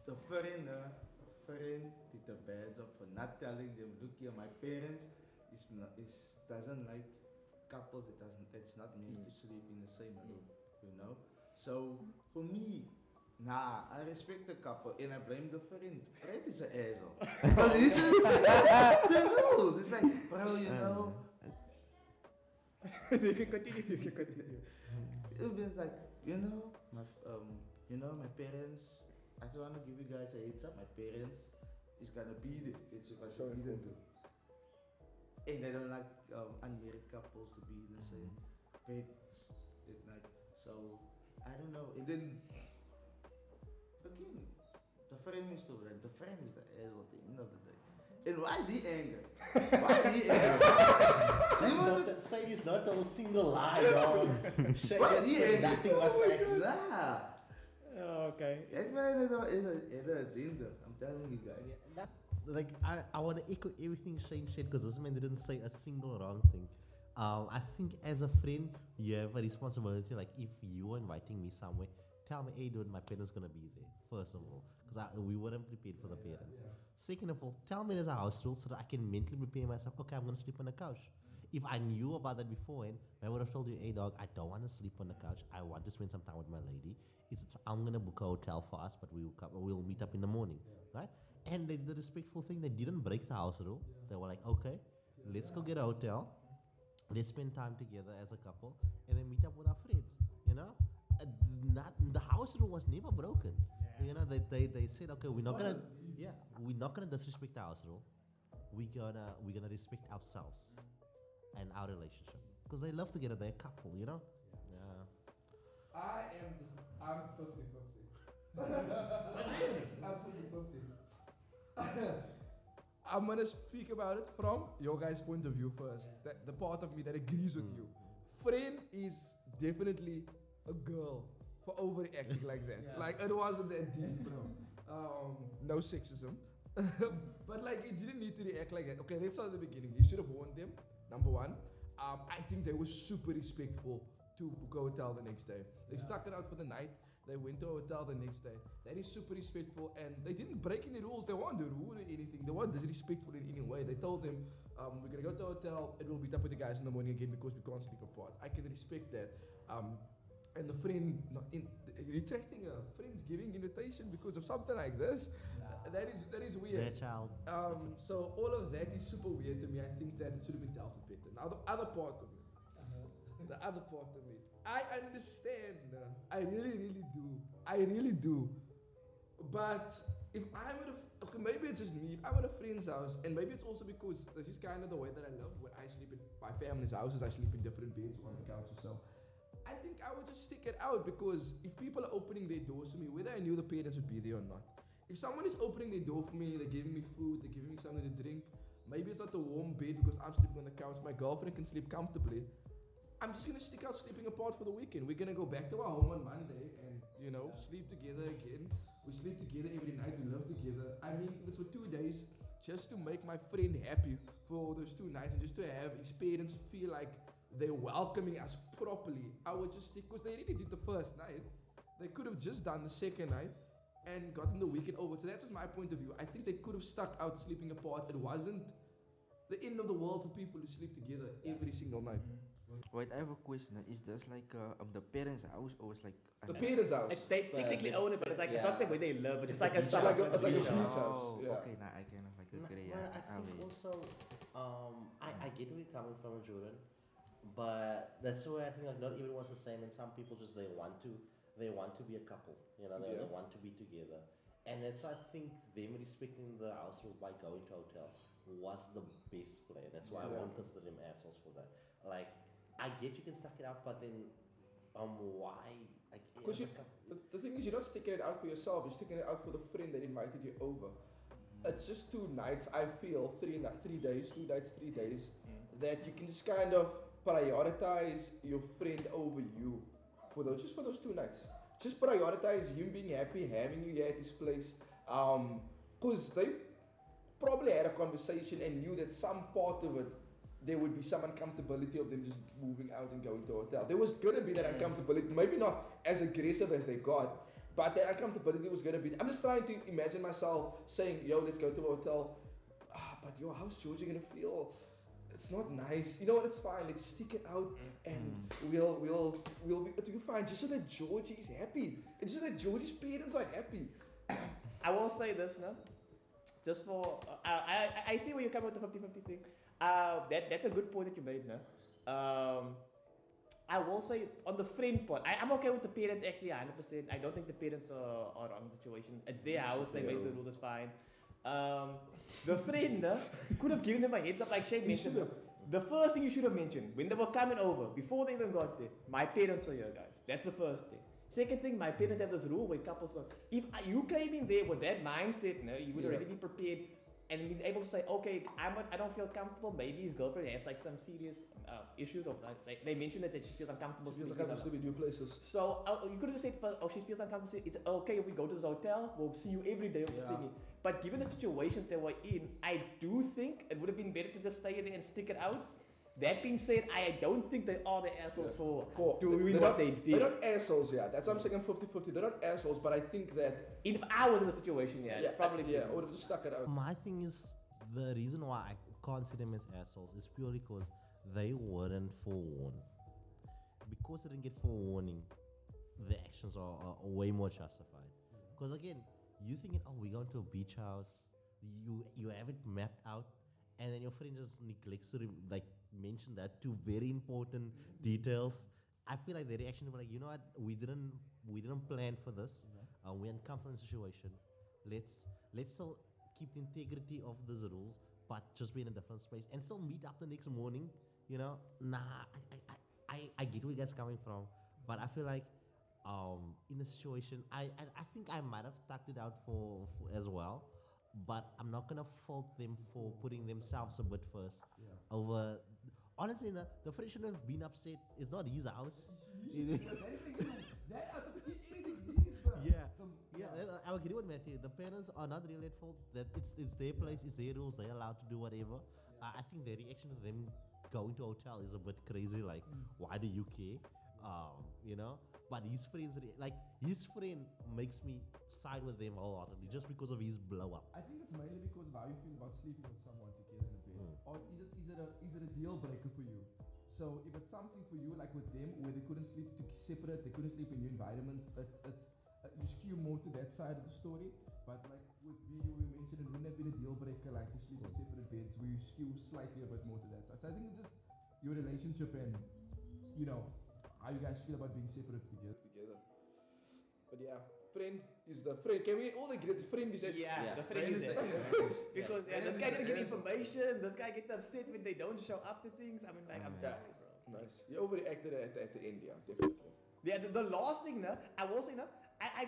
Speaker 4: the friend did the bad job for not telling them, look here, my parents doesn't like couples. It's not meant to sleep in the same room, you know. So for me, Nah, I respect the couple and I blame the friend. Friend is an asshole. Because this is the rules. It's like, bro, you know,
Speaker 3: You can continue. You can continue.
Speaker 4: it was like, my parents. I just want to give you guys a heads up. My parents is gonna be there. It's what
Speaker 1: Sure,
Speaker 4: they
Speaker 1: important.
Speaker 4: do. And they don't like unmarried couples to be in the same bed at night. So I don't know. And then again, the friend is the friend. The friend is the asshole at the end of the day. And why is he angry? Why is he angry? You want to-
Speaker 2: Say he's not a single lie, dog.
Speaker 4: Why is he angry?
Speaker 2: Nothing but facts.
Speaker 4: Nah.
Speaker 3: Oh, okay.
Speaker 4: That man is a agenda. I'm telling you guys.
Speaker 2: Yeah, that's like I want to echo everything Shane said because this man didn't say a single wrong thing. I think as a friend, you have a responsibility. Like if you are inviting me somewhere, tell me, hey, dude, my parents gonna be there. First of all, because we weren't prepared for the parents. Second of all, tell me there's a house rule so that I can mentally prepare myself. Okay, I'm gonna sleep on the couch. If I knew about that beforehand, I would have told you, hey, dog, I don't want to sleep on the couch. I want to spend some time with my lady. I'm gonna book a hotel for us, but we'll meet up in the morning, right? And they did the respectful thing. They didn't break the house rule. They were like, okay, let's go get a hotel. Let's spend time together as a couple, and then meet up with our friends. You know, not the house rule was never broken. You know, they said, okay, we're not gonna disrespect the house rule. We're gonna respect ourselves and our relationship because they love together. They're a couple. You know. Yeah.
Speaker 1: I'm 50-50. I'm 50-50. I'm gonna speak about it from your guys' point of view first. The part of me that agrees with you. Friend is definitely a girl for overreacting like that. Like it wasn't that deep, bro. No sexism. But like it didn't need to react like that. Okay, let's start at the beginning. You should have warned them. Number one. I think they were super respectful to book a hotel the next day. They stuck it out for the night. They went to a hotel the next day. That is super respectful, and they didn't break any rules. They weren't rude or anything. They weren't disrespectful in any way. They told them, we're gonna go to a hotel and we'll meet up with the guys in the morning again because we can't sleep apart. I can respect that. And the friend retracting a friend's giving invitation because of something like this, that is weird.
Speaker 2: Their child.
Speaker 1: So all of that is super weird to me. I think that it should have been dealt with better. Now the other part of it. The other part of it. I understand. I really do. But if I'm at okay, maybe it's just me. If I'm at a friend's house, and maybe it's also because this is kind of the way that I live. When I sleep in my family's houses, I sleep in different beds on the couch or so. I think I would just stick it out because if people are opening their doors for me, whether I knew the parents would be there or not, if someone is opening their door for me, they're giving me food, they're giving me something to drink, maybe it's not a warm bed because I'm sleeping on the couch, my girlfriend can sleep comfortably. I'm just gonna stick out sleeping apart for the weekend. We're gonna go back to our home on Monday and, sleep together again. We sleep together every night, we live together. I mean, it's for 2 days just to make my friend happy for those 2 nights and just to have his parents feel like they're welcoming us properly. I would just stick, because they really did the first night. They could have just done the second night and gotten the weekend over. So that's just my point of view. I think they could have stuck out sleeping apart. It wasn't the end of the world for people to sleep together every single night.
Speaker 5: Wait, I have a question. Is this like the parents' house or it's like
Speaker 1: The parents' house.
Speaker 3: They technically own it, but it's like it's not the way they live. It's just like a
Speaker 1: It's like a
Speaker 3: beach
Speaker 1: beach
Speaker 3: house.
Speaker 1: house.
Speaker 5: Oh,
Speaker 1: Yeah.
Speaker 5: okay, now I kind of like agree.
Speaker 2: But I think also, I get where you're coming from, Jordan, but that's why I think like not everyone's the same, and some people just they want to be a couple, they want to be together, and that's why I think them respecting the house rule by going to a hotel was the best play. That's why I won't consider them assholes for that. Like, I get you can stuck it out, but then why? Like,
Speaker 1: Because the thing is, you're not sticking it out for yourself. You're sticking it out for the friend that invited you over. It's just 2 nights. I feel 3 days, 2 nights, 3 days. That you can just kind of prioritize your friend over you for those 2 nights. Just prioritize him being happy, having you here at his place. Because they probably had a conversation and knew that some part of it, there would be some uncomfortability of them just moving out and going to a hotel. There was going to be that uncomfortability, maybe not as aggressive as they got, but that uncomfortability was going to be. I'm just trying to imagine myself saying, yo, let's go to a hotel. But yo, how's Georgie going to feel? it's not nice. You know what? It's fine. Let's stick it out, and we'll be fine. Just so that Georgie is happy, and just so that Georgie's parents are happy.
Speaker 3: I will say this now, just for I see where you come with the 50-50 thing. That's a good point that you made now. I will say on the friend part, I'm okay with the parents actually 100%. I don't think the parents are wrong in the situation. It's their house, they made the rules, it's fine. The friend could have given them a heads up, like Shane mentioned. The first thing you should have mentioned when they were coming over, before they even got there, my parents are here, guys. That's the first thing. Second thing, my parents have this rule where couples work. If you came in there with that mindset, you would already be prepared and be able to say, okay, I don't feel comfortable. Maybe his girlfriend has like some serious issues, or like they mentioned that she feels uncomfortable.
Speaker 1: She feels uncomfortable in new places.
Speaker 3: So you could have just said, she feels uncomfortable. It's okay if we go to this hotel. We'll see you every day. But given the situation they were in, I do think it would have been better to just stay there and stick it out. That being said, I don't think they are the assholes for doing what they did.
Speaker 1: They're not assholes, That's why I'm saying 50-50. They're not assholes, but I think that
Speaker 3: if I was in the situation, probably
Speaker 1: I would have just stuck it out.
Speaker 2: My thing is, the reason why I can't see them as assholes is purely because they weren't forewarned. Because they didn't get forewarning, the actions are way more justified. Because again, you thinking, oh, we're going to a beach house, you have it mapped out, and then your friend just neglects to mention that two very important details. I feel like the reaction will be like, you know what, we didn't plan for this. We're uncomfortable in the situation. Let's still keep the integrity of these rules, but just be in a different space and still meet up the next morning. You know, I get where you guys coming from, but I feel like in the situation, I think I might have tucked it out for as well. But I'm not gonna fault them for putting themselves a bit first over. Honestly, the friend shouldn't have been upset. It's not his house. I agree with Matthew. The parents are not really at fault. That it's their place, it's their rules. They're allowed to do whatever. I think the reaction to them going to a hotel is a bit crazy. Like, why do you care? You know. But his friends, his friend makes me side with them wholeheartedly just because of his blow up.
Speaker 1: I think it's mainly because of how you feel about sleeping with someone together in a bed. Or is it a deal breaker for you? So if it's something for you, like with them, where they couldn't sleep separate, they couldn't sleep in your environment, you skew more to that side of the story. But like with me, we mentioned it wouldn't have been a deal breaker, like to sleep in separate beds. We skew slightly a bit more to that side. So I think it's just your relationship and, you know, how you guys feel about being separate together. But friend is the friend. Can we all agree the friend is
Speaker 3: the friend is there. Because this guy didn't get information. This guy gets upset when they don't show up to things. I mean, like, I'm sorry, bro.
Speaker 1: Nice. You overreacted at the end, definitely.
Speaker 3: Yeah, the last thing, I will say, I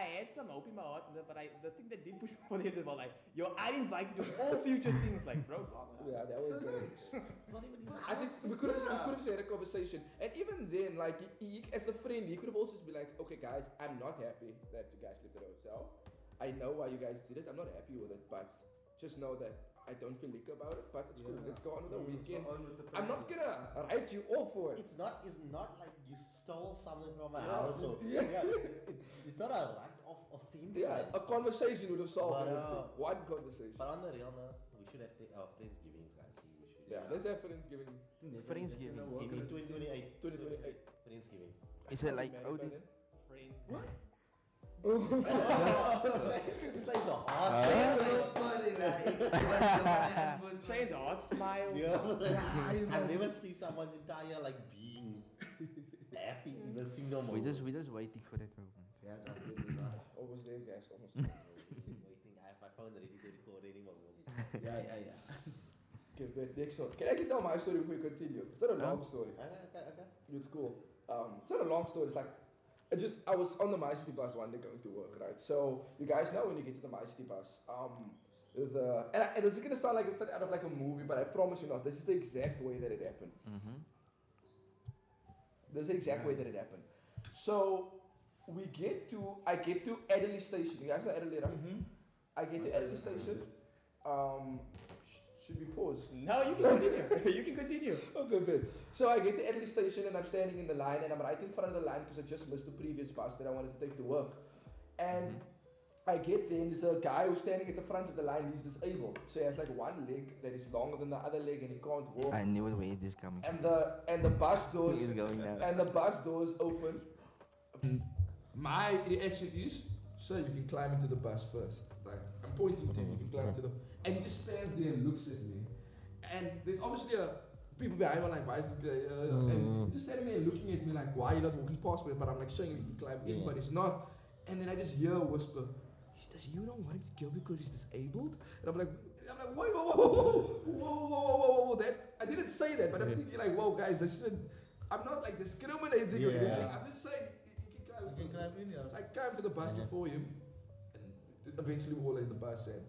Speaker 3: had some hope in my heart, but the thing that did push me for this is about, like, I invited you to all future things, like, bro, God.
Speaker 1: Yeah, that was good. I think we could have had a conversation, and even then, like, he, as a friend, he could have also just been like, okay, guys, I'm not happy that you guys lived at a hotel. I know why you guys did it. I'm not happy with it, but just know that I don't feel lick about it, but it's cool. Let's go on with the weekend. I'm not gonna write you off for it.
Speaker 2: It's not like you stole something from my house. Or, it's not a right off offense.
Speaker 1: Yeah, a conversation would have solved everything. One conversation.
Speaker 2: But on the real note, we should have our Friendsgiving, guys.
Speaker 1: Let's have Friendsgiving.
Speaker 5: Friendsgiving.
Speaker 2: In 2028.
Speaker 1: 2028.
Speaker 2: Friendsgiving.
Speaker 5: Is it like Odin?
Speaker 3: Friends.
Speaker 2: What? Besides a heart.
Speaker 3: Shane's a hot smile.
Speaker 2: I've never seen someone's entire being happy in a single moment.
Speaker 5: We're just waiting for that moment.
Speaker 4: Yes,
Speaker 1: Almost there, guys. Almost.
Speaker 2: Waiting. I have my phone ready to record any moment.
Speaker 4: Yeah.
Speaker 1: Okay, wait, next one. Can I actually tell my story before we continue? It's not a long story.
Speaker 2: Okay.
Speaker 1: It's cool. It's not a long story. It's like, I was on the My City bus one day going to work, right? So you guys know when you get to the My City bus, and this is gonna sound like it's out of like a movie, but I promise you not. This is the exact way that it happened. This is the exact way that it happened. So I get to Adelaide Station. You guys know Adelaide, right? I get to Adelaide Station. Should we pause?
Speaker 3: No, you can continue. You can continue.
Speaker 1: Okay, good. So I get to Adelaide Station and I'm standing in the line and I'm right in front of the line because I just missed the previous bus that I wanted to take to work. And I get there and there's a guy who's standing at the front of the line. He's disabled, so he has like one leg that is longer than the other leg, and he can't walk.
Speaker 5: I knew where it is coming from.
Speaker 1: And the bus doors
Speaker 5: It's going now.
Speaker 1: and the bus doors open. And my reaction is, sir, you can climb into the bus first. Like I'm pointing to him, you can climb into the. And he just stands there and looks at me. And there's obviously people behind me are like, why is this guy? And he's just standing there looking at me like, why are you not walking past me? But I'm like showing him he can climb in, but he's not. And then I just hear a whisper, does you don't want him to go because he's disabled? And I'm like, whoa. That I didn't say that, but I'm thinking like, whoa, guys, I'm not like discriminating or anything. I'm just saying he can climb in. So I climbed to the bus before him, and eventually we all in the bus and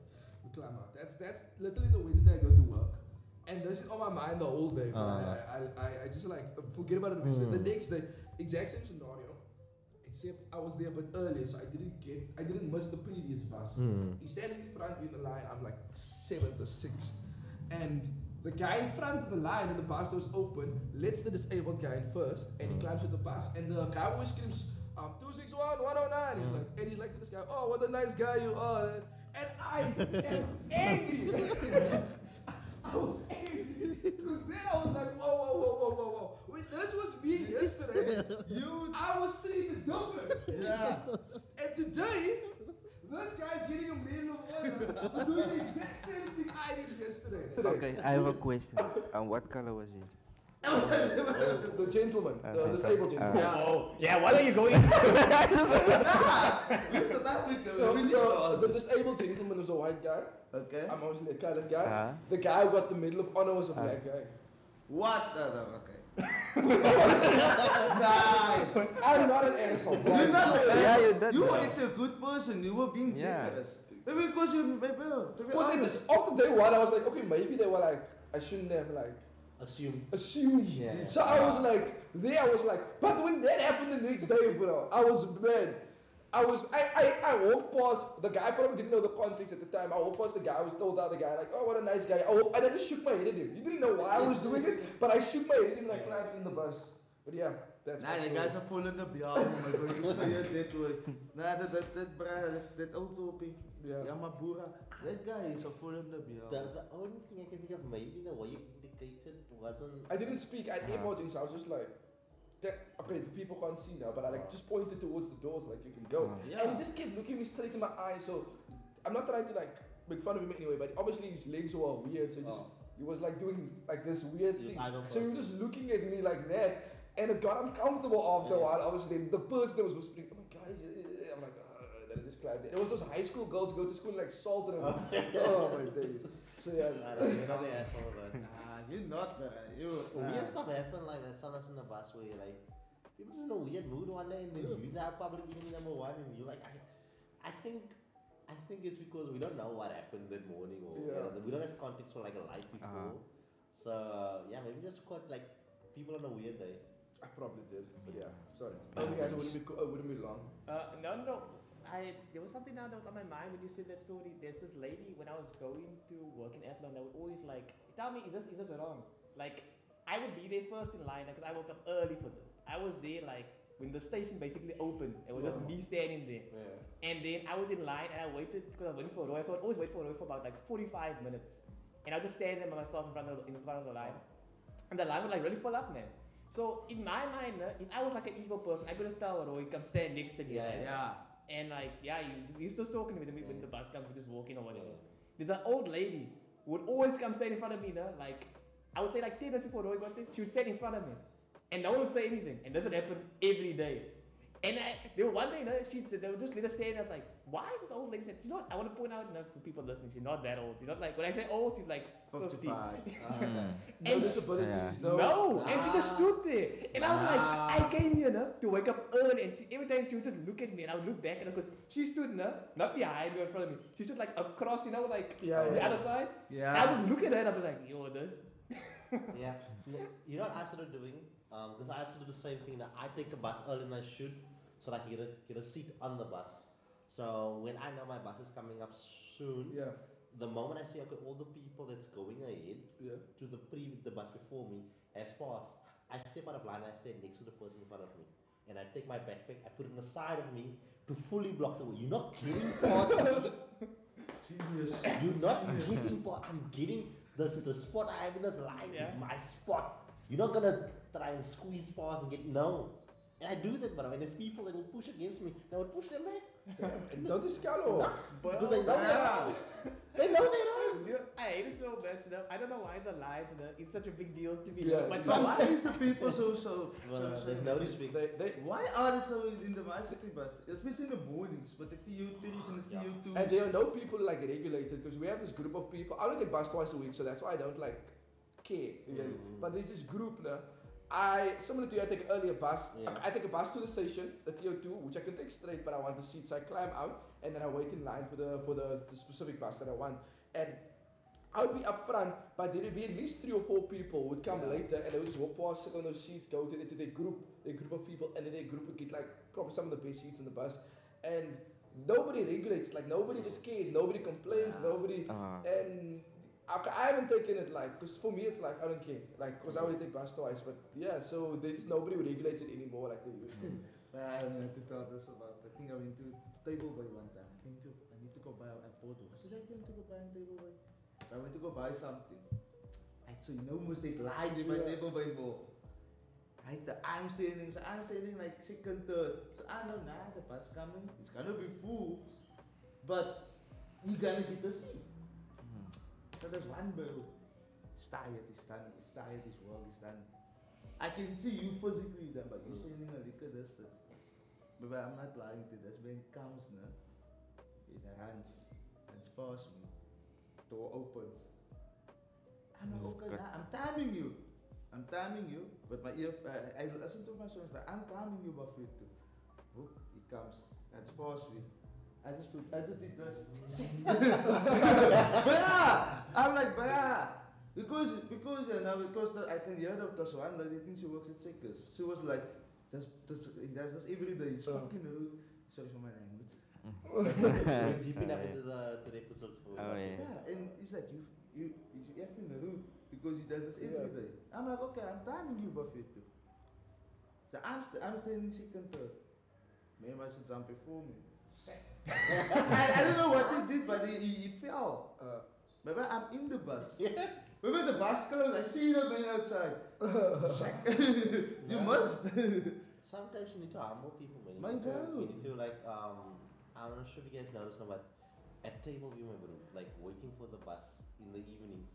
Speaker 1: we climb out. That's literally the Wednesday I go to work, and this is on my mind the whole day. I just like forget about it eventually. The next day, exact same scenario. Except I was there a bit earlier, so I didn't miss the previous bus. He's standing in front of me in the line. I'm like 7th or 6th, and the guy in front of the line and the bus doors open, lets the disabled guy in first, and he climbs to the bus, and the guy always screams, 261 109. He's like to this guy, oh, what a nice guy you are, and I am angry. I was angry because then I was like, whoa. Wait, this was me yesterday. I was treated different. Yeah. And today, this guy's getting a medal of honor for doing the exact same thing I did yesterday.
Speaker 5: Okay, I have a question. What color was he?
Speaker 1: The gentleman, the disabled gentleman.
Speaker 3: Yeah, what are you going
Speaker 1: So the disabled gentleman was a white guy.
Speaker 4: Okay.
Speaker 1: I'm obviously a colored guy. The guy who got the medal of honor was a black guy.
Speaker 4: What? Okay.
Speaker 1: I'm not an asshole.
Speaker 4: You're not an
Speaker 5: Yeah, you
Speaker 4: asshole.
Speaker 5: did
Speaker 4: You were
Speaker 5: that.
Speaker 4: actually a good person. You were being generous. Maybe because you,
Speaker 1: After day one, I was like, okay, maybe they were like, I shouldn't have like assumed.
Speaker 2: Yeah.
Speaker 1: So I was like, but when that happened the next day, bro, I walked past, the guy probably didn't know the context at the time. I walked past the guy, I was told the other guy, like, oh, what a nice guy. And I just shook my head at him. He didn't know why I was doing it, but I shook my head at him like climbing in the bus. But yeah, that's
Speaker 4: the guys are full in the bial. Oh my god, you say it that way. That auto,
Speaker 1: yeah,
Speaker 4: my boera. That guy is a full in the bial.
Speaker 2: The only thing I can think of, maybe the way you indicated wasn't.
Speaker 1: I didn't speak. I had AirPods in, so I was just like, okay, the people can't see now, but I like just pointed towards the doors, like you can go. And he just kept looking me straight in my eyes. So I'm not trying to like make fun of him anyway, but obviously his legs were weird, so he was like doing like this weird thing. So he was just looking at me like that, and it got uncomfortable after a while. Obviously, the person that was whispering, "Oh my god," I'm like, then I just climbed it. It was those high school girls who go to school and like salt and oh my days. So yeah,
Speaker 2: You're not the asshole, but
Speaker 4: You're not, man.
Speaker 2: weird stuff happen like that sometimes in the bus where you're like, people just in a weird mood one day, and then you have public enemy number one, and you're like, I think it's because we don't know what happened that morning, or we don't have context for like a life before. So yeah, maybe just caught like people on a weird day.
Speaker 1: I probably did, but yeah, sorry. Maybe guys, it wouldn't be long.
Speaker 3: No. There was something now that was on my mind when you said that story. There's this lady when I was going to work in Athlone that would always like tell me, is this wrong? Like I would be there first in line because I woke up early for this. I was there like when the station basically opened. It was just me standing there. Yeah. And then I was in line and I waited because I was waiting for a row. So I'd always wait for a row for about like 45 minutes. And I'd just stand there by myself in front of the line. And the line would like really full up, man. So in my mind, if I was like an evil person, I could just tell Roy, come stand next to me. And like, he's just talking to me when the bus comes, we just walk in or whatever. There's an old lady who would always come stand in front of me, like, I would say like 10 minutes before Roy got there, she would stand in front of me. And no one would say anything. And this would happen every day. And there was one day, they would just let us stand. I was like, why is this old lady saying, I want to point out for people listening, she's not that old. She's not like, when I say old, she's like 50.
Speaker 1: No disabilities,
Speaker 3: no. And she just stood there. And I was like, I came here to wake up early. And every time she would just look at me and I would look back at her because she stood not behind me or in front of me. She stood like across, like the other side. Yeah. And I was looking at her and I was like, yo, this.
Speaker 2: Yeah. You know what I started doing? Because I also do the same thing. That I take a bus early than I should, so that I can get a seat on the bus. So when I know my bus is coming up soon, the moment I see all the people that's going ahead to the bus before me has passed, I step out of line and I stand next to the person in front of me. and I take my backpack, I put it on the side of me to fully block the way. You're not getting past me.
Speaker 1: Genius.
Speaker 2: You're not getting past. I'm getting the spot I have in this line.
Speaker 3: Yeah.
Speaker 2: It's my spot. You're not gonna try and squeeze past and get no. And I do that, but when there's people that will push against me, I would push them back.
Speaker 1: Damn, and don't scalo.
Speaker 2: Nah, because they know they're wrong. They know they're wrong.
Speaker 3: I hate it so much. I don't know why the lines it's such a big deal to me.
Speaker 1: Yeah.
Speaker 3: But
Speaker 4: But
Speaker 3: why?
Speaker 4: why is the people so
Speaker 2: They've no respect.
Speaker 1: They
Speaker 4: Why are they so in the bicycle bus? Especially in the mornings, but the TO3s and the
Speaker 2: Yeah.
Speaker 4: TO2s.
Speaker 1: and there are no people like regulated because we have this group of people. I only take bus twice a week, so that's why I don't like care. Really. But there's this group now. Similar to you, I take an earlier bus.
Speaker 2: Yeah.
Speaker 1: I take a bus to the station, the TO2, which I can take straight, but I want the seat, so I climb out and then I wait in line for the specific bus that I want. And I would be up front, but there would be at least 3 or 4 people who would come
Speaker 2: Yeah.
Speaker 1: later and they would just walk past, sit on those seats, go to their group of people, and then their group would get like probably some of the best seats in the bus. And nobody regulates, like nobody just cares, nobody complains,
Speaker 2: Yeah.
Speaker 1: nobody. And I haven't taken it like, because for me it's like I don't care, like because I only take bus twice, but yeah, so there's nobody who regulates it anymore like they used to.
Speaker 4: I don't have to tell this about. I think I went to Table Bay one time. I need to go buy a Porto. What did I went to go buy in Table Bay? I went to go buy something. I so you know must take line in my
Speaker 1: Yeah.
Speaker 4: Table Bay mall. I'm standing like second, third. So I know now the bus coming. It's gonna be full, but you gonna get a seat. So there's one bro. He's tired, he's done, he's tired, his work is done. I can see you physically then, but you're standing a little distance. But I'm not lying to this. When it comes now, it runs and past me. Door opens. I'm like, okay,
Speaker 5: Scott.
Speaker 4: now I'm timing you. But my ear, I listen to my songs, but I'm timing you, Buffett. Oh, he comes and past me. I just did this. I'm like, because I can hear the one lady thinks she works at Checkers. She was like, he does this every day. It's fucking rude. Sorry for my language.
Speaker 2: We're deep enough into the episode for
Speaker 5: Oh, yeah.
Speaker 4: Yeah, and he's like, you effing rude because he does this every day. I'm like, okay, I'm timing you, Buffett. So I'm standing second, third. Maybe I should jump before me. I don't know what he did, but he fell. Maybe I'm in the bus.
Speaker 2: Yeah.
Speaker 4: Maybe the bus closed. I see the man outside. You must.
Speaker 2: Sometimes you need to humble people, man.
Speaker 4: My
Speaker 2: You
Speaker 4: God.
Speaker 2: need to like I'm not sure if you guys noticed now, but at table view, my bro, like waiting for the bus in the evenings,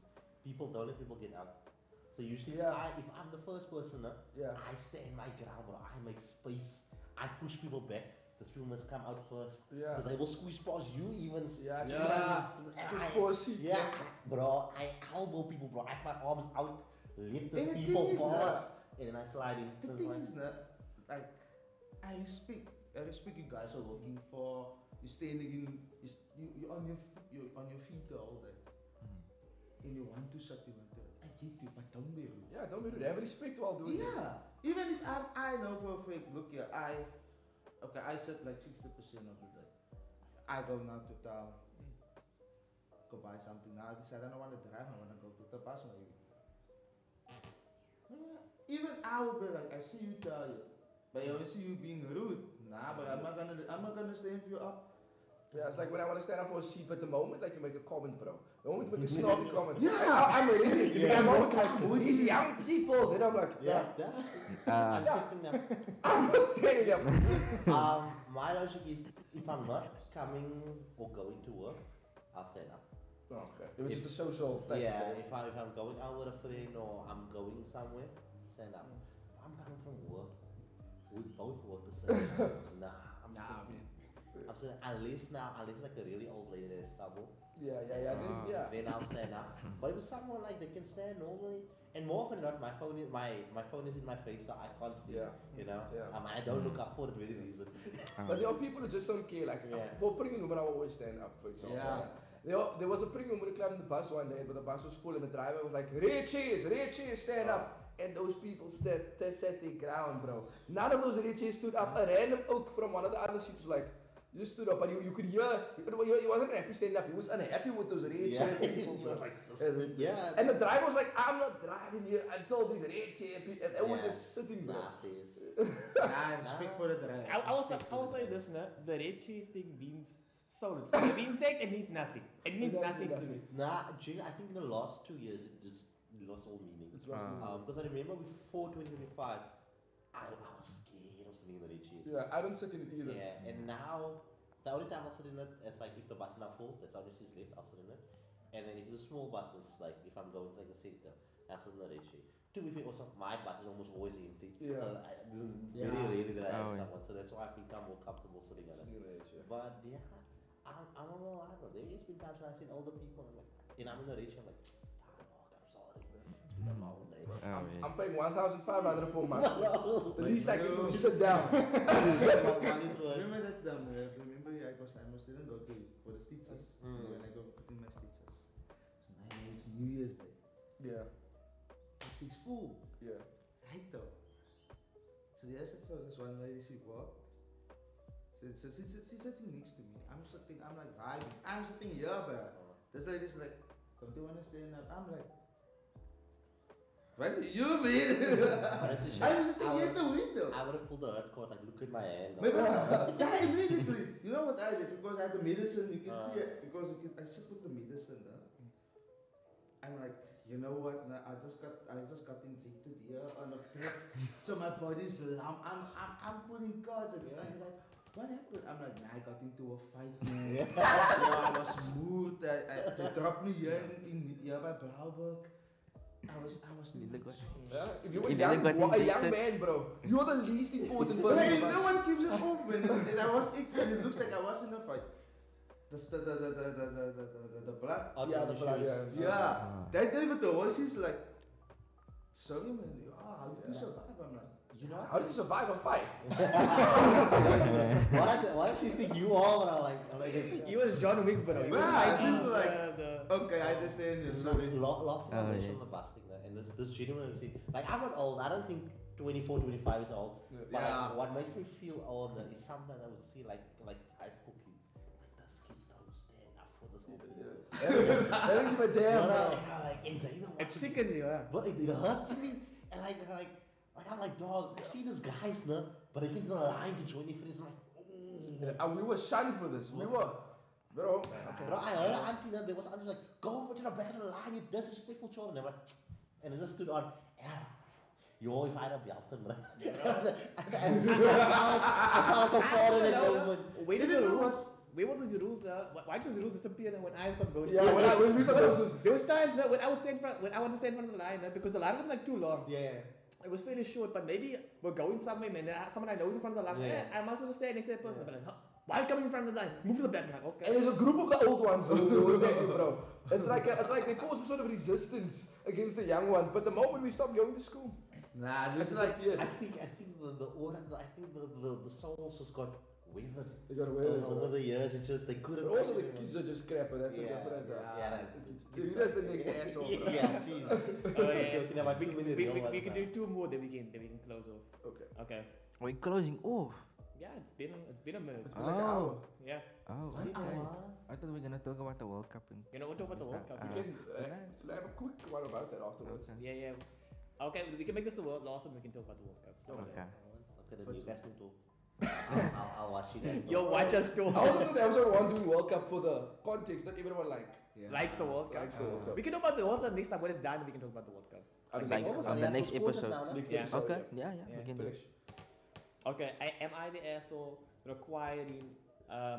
Speaker 2: people don't let people get out. So usually,
Speaker 1: Yeah.
Speaker 2: if I'm the first person,
Speaker 1: Yeah.
Speaker 2: I stand my ground, bro. I make space. I push people back. Those people must come out first.
Speaker 1: Yeah.
Speaker 2: Because they will squeeze past you even.
Speaker 1: Yeah,
Speaker 2: And
Speaker 1: Just
Speaker 2: I-
Speaker 1: for a seat.
Speaker 2: yeah, bro. I elbow people, bro. I have my arms out, let those
Speaker 4: And the
Speaker 2: people
Speaker 4: thing is
Speaker 2: pass, and then I slide in.
Speaker 4: The
Speaker 2: That's
Speaker 4: thing
Speaker 2: like-
Speaker 4: is that, like, I respect you guys are working for. You're standing in. You're on your feet all day, and you want to shut. I get you, but don't be rude.
Speaker 1: Yeah, don't be rude. Have respect while doing it.
Speaker 4: Yeah, even if I know for a fact. Look here, I sit like 60% of the day. I go now to town, go buy something. Now I decide I don't want to drive. I want to go to the bus maybe. Yeah, even I would be like, I see you tired, but I see you being rude. Nah, but I'm not gonna stand for you up.
Speaker 1: Yeah, it's like when I want to stand up for a seat, but the moment like you make a comment, bro. The moment you make a snarky comment.
Speaker 4: Yeah.
Speaker 1: I'm ready.
Speaker 2: Yeah.
Speaker 1: The moment like, these young people. Then I'm like,
Speaker 2: Yeah, I'm
Speaker 5: Uh,
Speaker 2: sitting there.
Speaker 1: I'm not standing up.
Speaker 2: My logic is if I'm not coming or going to work, I'll stand up.
Speaker 1: Okay. Which is the social thing.
Speaker 2: Yeah, if I'm going out with a friend or I'm going somewhere, stand up. If I'm coming from work, we both work the same. I'm sitting. I'm saying unless like a really old lady that has stubble,
Speaker 1: Yeah.
Speaker 2: then I'll stand up. But if it's someone like they can stand normally, and more often than not, my phone is in my face, so I can't see.
Speaker 1: Yeah.
Speaker 2: You know,
Speaker 1: Yeah.
Speaker 2: I don't look up for the very reason.
Speaker 1: But there are people who just don't care. Like
Speaker 2: Yeah.
Speaker 1: for a pregnant woman, I always stand up. For example.
Speaker 4: Yeah.
Speaker 1: There was a pregnant woman who climbed the bus one day, but the bus was full, and the driver was like, "Red chairs, stand up." And those people sat their ground, bro. None of those red chairs stood up. A random oak from one of the other seats was like, you just stood up, but you could hear. He wasn't happy standing up. He was unhappy with those red chair people.
Speaker 2: He was like,
Speaker 1: Yeah. And the driver was like, "I'm not driving here until these red chair people." And they were
Speaker 2: Yeah.
Speaker 1: just sitting, bro.
Speaker 2: Nah, face.
Speaker 4: Nah, speak for the drive.
Speaker 3: I will say this, no? The red cheese thing means so little. In fact, it means nothing. It means nothing to me.
Speaker 2: Nah, Junior, I think in the last 2 years it just lost all meaning.
Speaker 1: It's lost meaning.
Speaker 2: Because I remember before 2025, I was scared of sitting in the red cheese.
Speaker 1: Yeah, I don't sit in it either.
Speaker 2: Yeah, and now the only time I'll sit in it is like if the bus is not full, there's only seats left, I'll sit in it. And then if it's a small buses, like if I'm going to like the center, I'll sit in the red cheese. To be fair, also my bus is almost always empty.
Speaker 1: Yeah.
Speaker 2: So this is very rarely that I have someone. So that's why I've become more comfortable sitting on it. But yeah, I don't know. There's been times when I see older people and I'm like, and I'm in the red cheese, I'm like, I'm sorry. It's been a long day.
Speaker 1: I'm paying 1,500 for a month. The least I can do is sit down.
Speaker 4: Remember that remember I didn't go to for the stitches when I go putting my stitches. So now it's New Year's Day.
Speaker 1: Yeah.
Speaker 4: She's full.
Speaker 1: Yeah.
Speaker 4: Right though. So yes, it was this one lady she walked. So she's sitting next to me. I'm like vibing. I'm sitting here, but this lady's like, don't you wanna stand up? I'm like, what are you mean? I'm sitting here at the window.
Speaker 2: I would have pulled the hurt cord, like look at my hand.
Speaker 4: Yeah, immediately. You know what I did? Because I had the medicine, you can see it. Because I should put the medicine there. I'm like, you know what? Nah, I just got injected here on the foot, so my body's lump. I'm pulling cards and it's like, what happened? I'm like, nah, I got into a fight, man. I was smooth. They dropped me here by Blauberg. I was
Speaker 1: Yeah, if you were a young man, bro, you're the least important person.
Speaker 4: No one gives it off, man. And I was actually, it looks like I was in a fight. The blood.
Speaker 1: Yeah, the blood.
Speaker 4: Yeah. That time with the horses like, sorry man, how did you survive? I'm like, you know,
Speaker 1: how did you survive a fight?
Speaker 2: What does she think you are? I'm like
Speaker 3: He was John Wick, bro. He was
Speaker 4: it's
Speaker 3: fighting
Speaker 4: just like, okay, I understand you. Sorry.
Speaker 2: Last time I mentioned the bus thing there, and this genuine thing. Like I'm not old. I don't think 24, 25 is old. But like, what makes me feel old is sometimes I would see like high school kids. Like those kids don't stand up for this old people.
Speaker 1: They don't give a damn.
Speaker 3: It sickens you, huh?
Speaker 2: But it hurts me, and like I'm like, dog. I see these guys, no, but I think they're lying to join their friends. I'm like,
Speaker 1: And we were shunned for this. We were, bro.
Speaker 2: Bro, I heard an auntie, there was aunties like, go over to the back of the line, you disrespectful children. And, like, and it just stood on. You always find a Belton, bro. I felt like a foreign in that moment.
Speaker 3: Where were the rules? Why does the rules disappear when I stop going?
Speaker 1: Yeah, when we started those.
Speaker 3: There was times when I would stand when I want to stand in front of the line, because the line was like too long.
Speaker 2: Yeah.
Speaker 3: It was fairly short, but maybe we're going somewhere, man. Someone I know is in front of the line.
Speaker 2: Yeah.
Speaker 3: I might as well stand next to that person. But like, why are you coming in front of the line? Move to the back. I'm like, okay.
Speaker 1: And there's a group of the old ones who will attack you, bro. It's like they cause some sort of resistance against the young ones. But the moment we stop going to school,
Speaker 4: nah,
Speaker 1: it's
Speaker 4: like,
Speaker 1: like
Speaker 2: I think the aura, I think the souls just got weathered.
Speaker 1: they got away with it.
Speaker 2: Over the years, it's just they couldn't.
Speaker 1: But also the kids are just crap, but that's a different. That's the next asshole, bro.
Speaker 2: Yeah, jeez.
Speaker 3: We can do two more, then we can close off. Okay.
Speaker 5: We're closing off.
Speaker 3: Yeah, it's been a minute.
Speaker 1: It's been like an hour.
Speaker 3: Yeah.
Speaker 5: Oh, okay. I thought we were gonna talk about the World Cup. And
Speaker 3: We'll talk about the World Cup.
Speaker 1: We can have a quick one about that afterwards.
Speaker 3: Yeah. Okay, we can make this the last one. We can talk about the World Cup.
Speaker 5: Okay.
Speaker 2: Okay, the Newcastle talk. I'll watch you guys.
Speaker 3: Yo, watch us talk.
Speaker 1: I also thought the episode 1 doing World Cup for the context that everyone
Speaker 3: Likes the World Cup.
Speaker 1: likes the World Cup.
Speaker 3: We can talk about the World Cup next time when it's done. We can talk about the World Cup.
Speaker 5: Like on the next episode.
Speaker 3: Yeah.
Speaker 5: Okay. Yeah, we can do it.
Speaker 1: Finish.
Speaker 3: Okay, am I the asshole requiring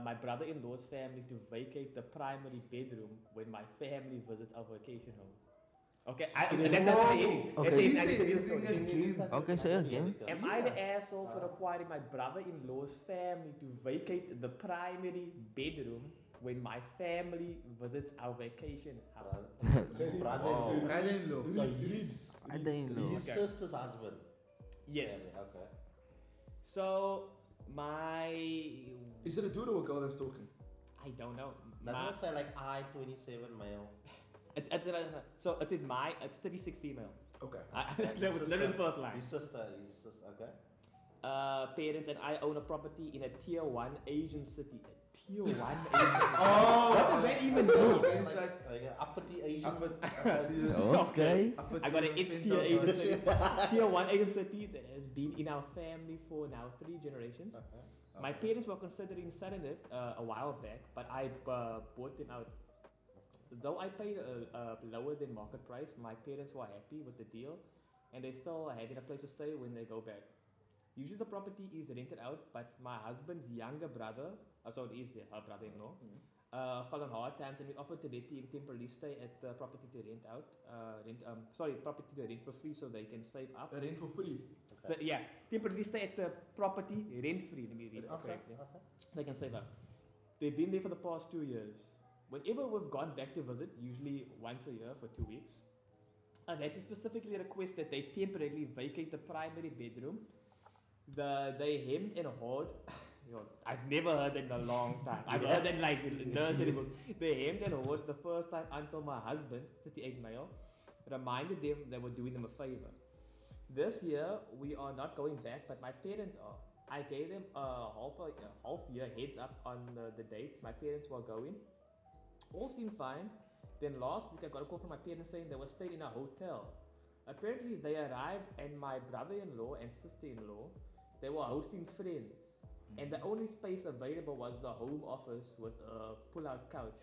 Speaker 3: my brother-in-law's family to vacate the primary bedroom when my family visits our vacation home? Okay, that's the beginning.
Speaker 5: Okay, say again.
Speaker 3: Am I the asshole for requiring my brother-in-law's family to vacate the primary bedroom when my family visits our vacation house?
Speaker 2: His brother-in-law. So he's his sister's husband.
Speaker 3: Yes.
Speaker 2: Okay.
Speaker 3: So my
Speaker 1: Is it a dude or a girl that's talking?
Speaker 3: I don't know.
Speaker 2: Doesn't it say like I 27 male?
Speaker 3: So it is it's 36 female.
Speaker 1: Okay.
Speaker 3: That was literally the first line.
Speaker 2: His sister, okay.
Speaker 3: Parents and I own a property in a tier 1 Asian city. tier 1 agency.
Speaker 4: Oh,
Speaker 3: What does that even mean?
Speaker 4: It's like
Speaker 2: Like an uppity Asian.
Speaker 3: Okay. I got an it's tier agency.
Speaker 2: Okay.
Speaker 3: Tier 1 agency that has been in our family for now 3 generations. My parents were considering selling it a while back, but I bought them out. Though I paid lower than market price, my parents were happy with the deal, and they still having a place to stay when they go back. Usually the property is rented out, but my husband's younger brother, so it is her brother-in-law, fell on hard times, and we offered to let him temporarily stay at the property to rent out. Property to rent for free so they can save up.
Speaker 1: Rent for free.
Speaker 3: So, yeah, temporarily stay at the property rent free. Let me read it
Speaker 2: Okay.
Speaker 3: correctly. They can save up. They've been there for the past 2 years. Whenever we've gone back to visit, usually once a year for 2 weeks, I've had to specifically request that they temporarily vacate the primary bedroom. They hemmed and hawed. I've never heard that in a long time. I've heard that like in nursery books. They hemmed and hawed the first time until my husband, 38 male, reminded them they were doing them a favor. This year we are not going back, but my parents are. I gave them a half year heads up on the dates my parents were going. All seemed fine. Then last week I got a call from my parents saying they were staying in a hotel. Apparently they arrived and my brother-in-law and sister-in-law, they were hosting friends. And the only space available was the home office with a pull-out couch.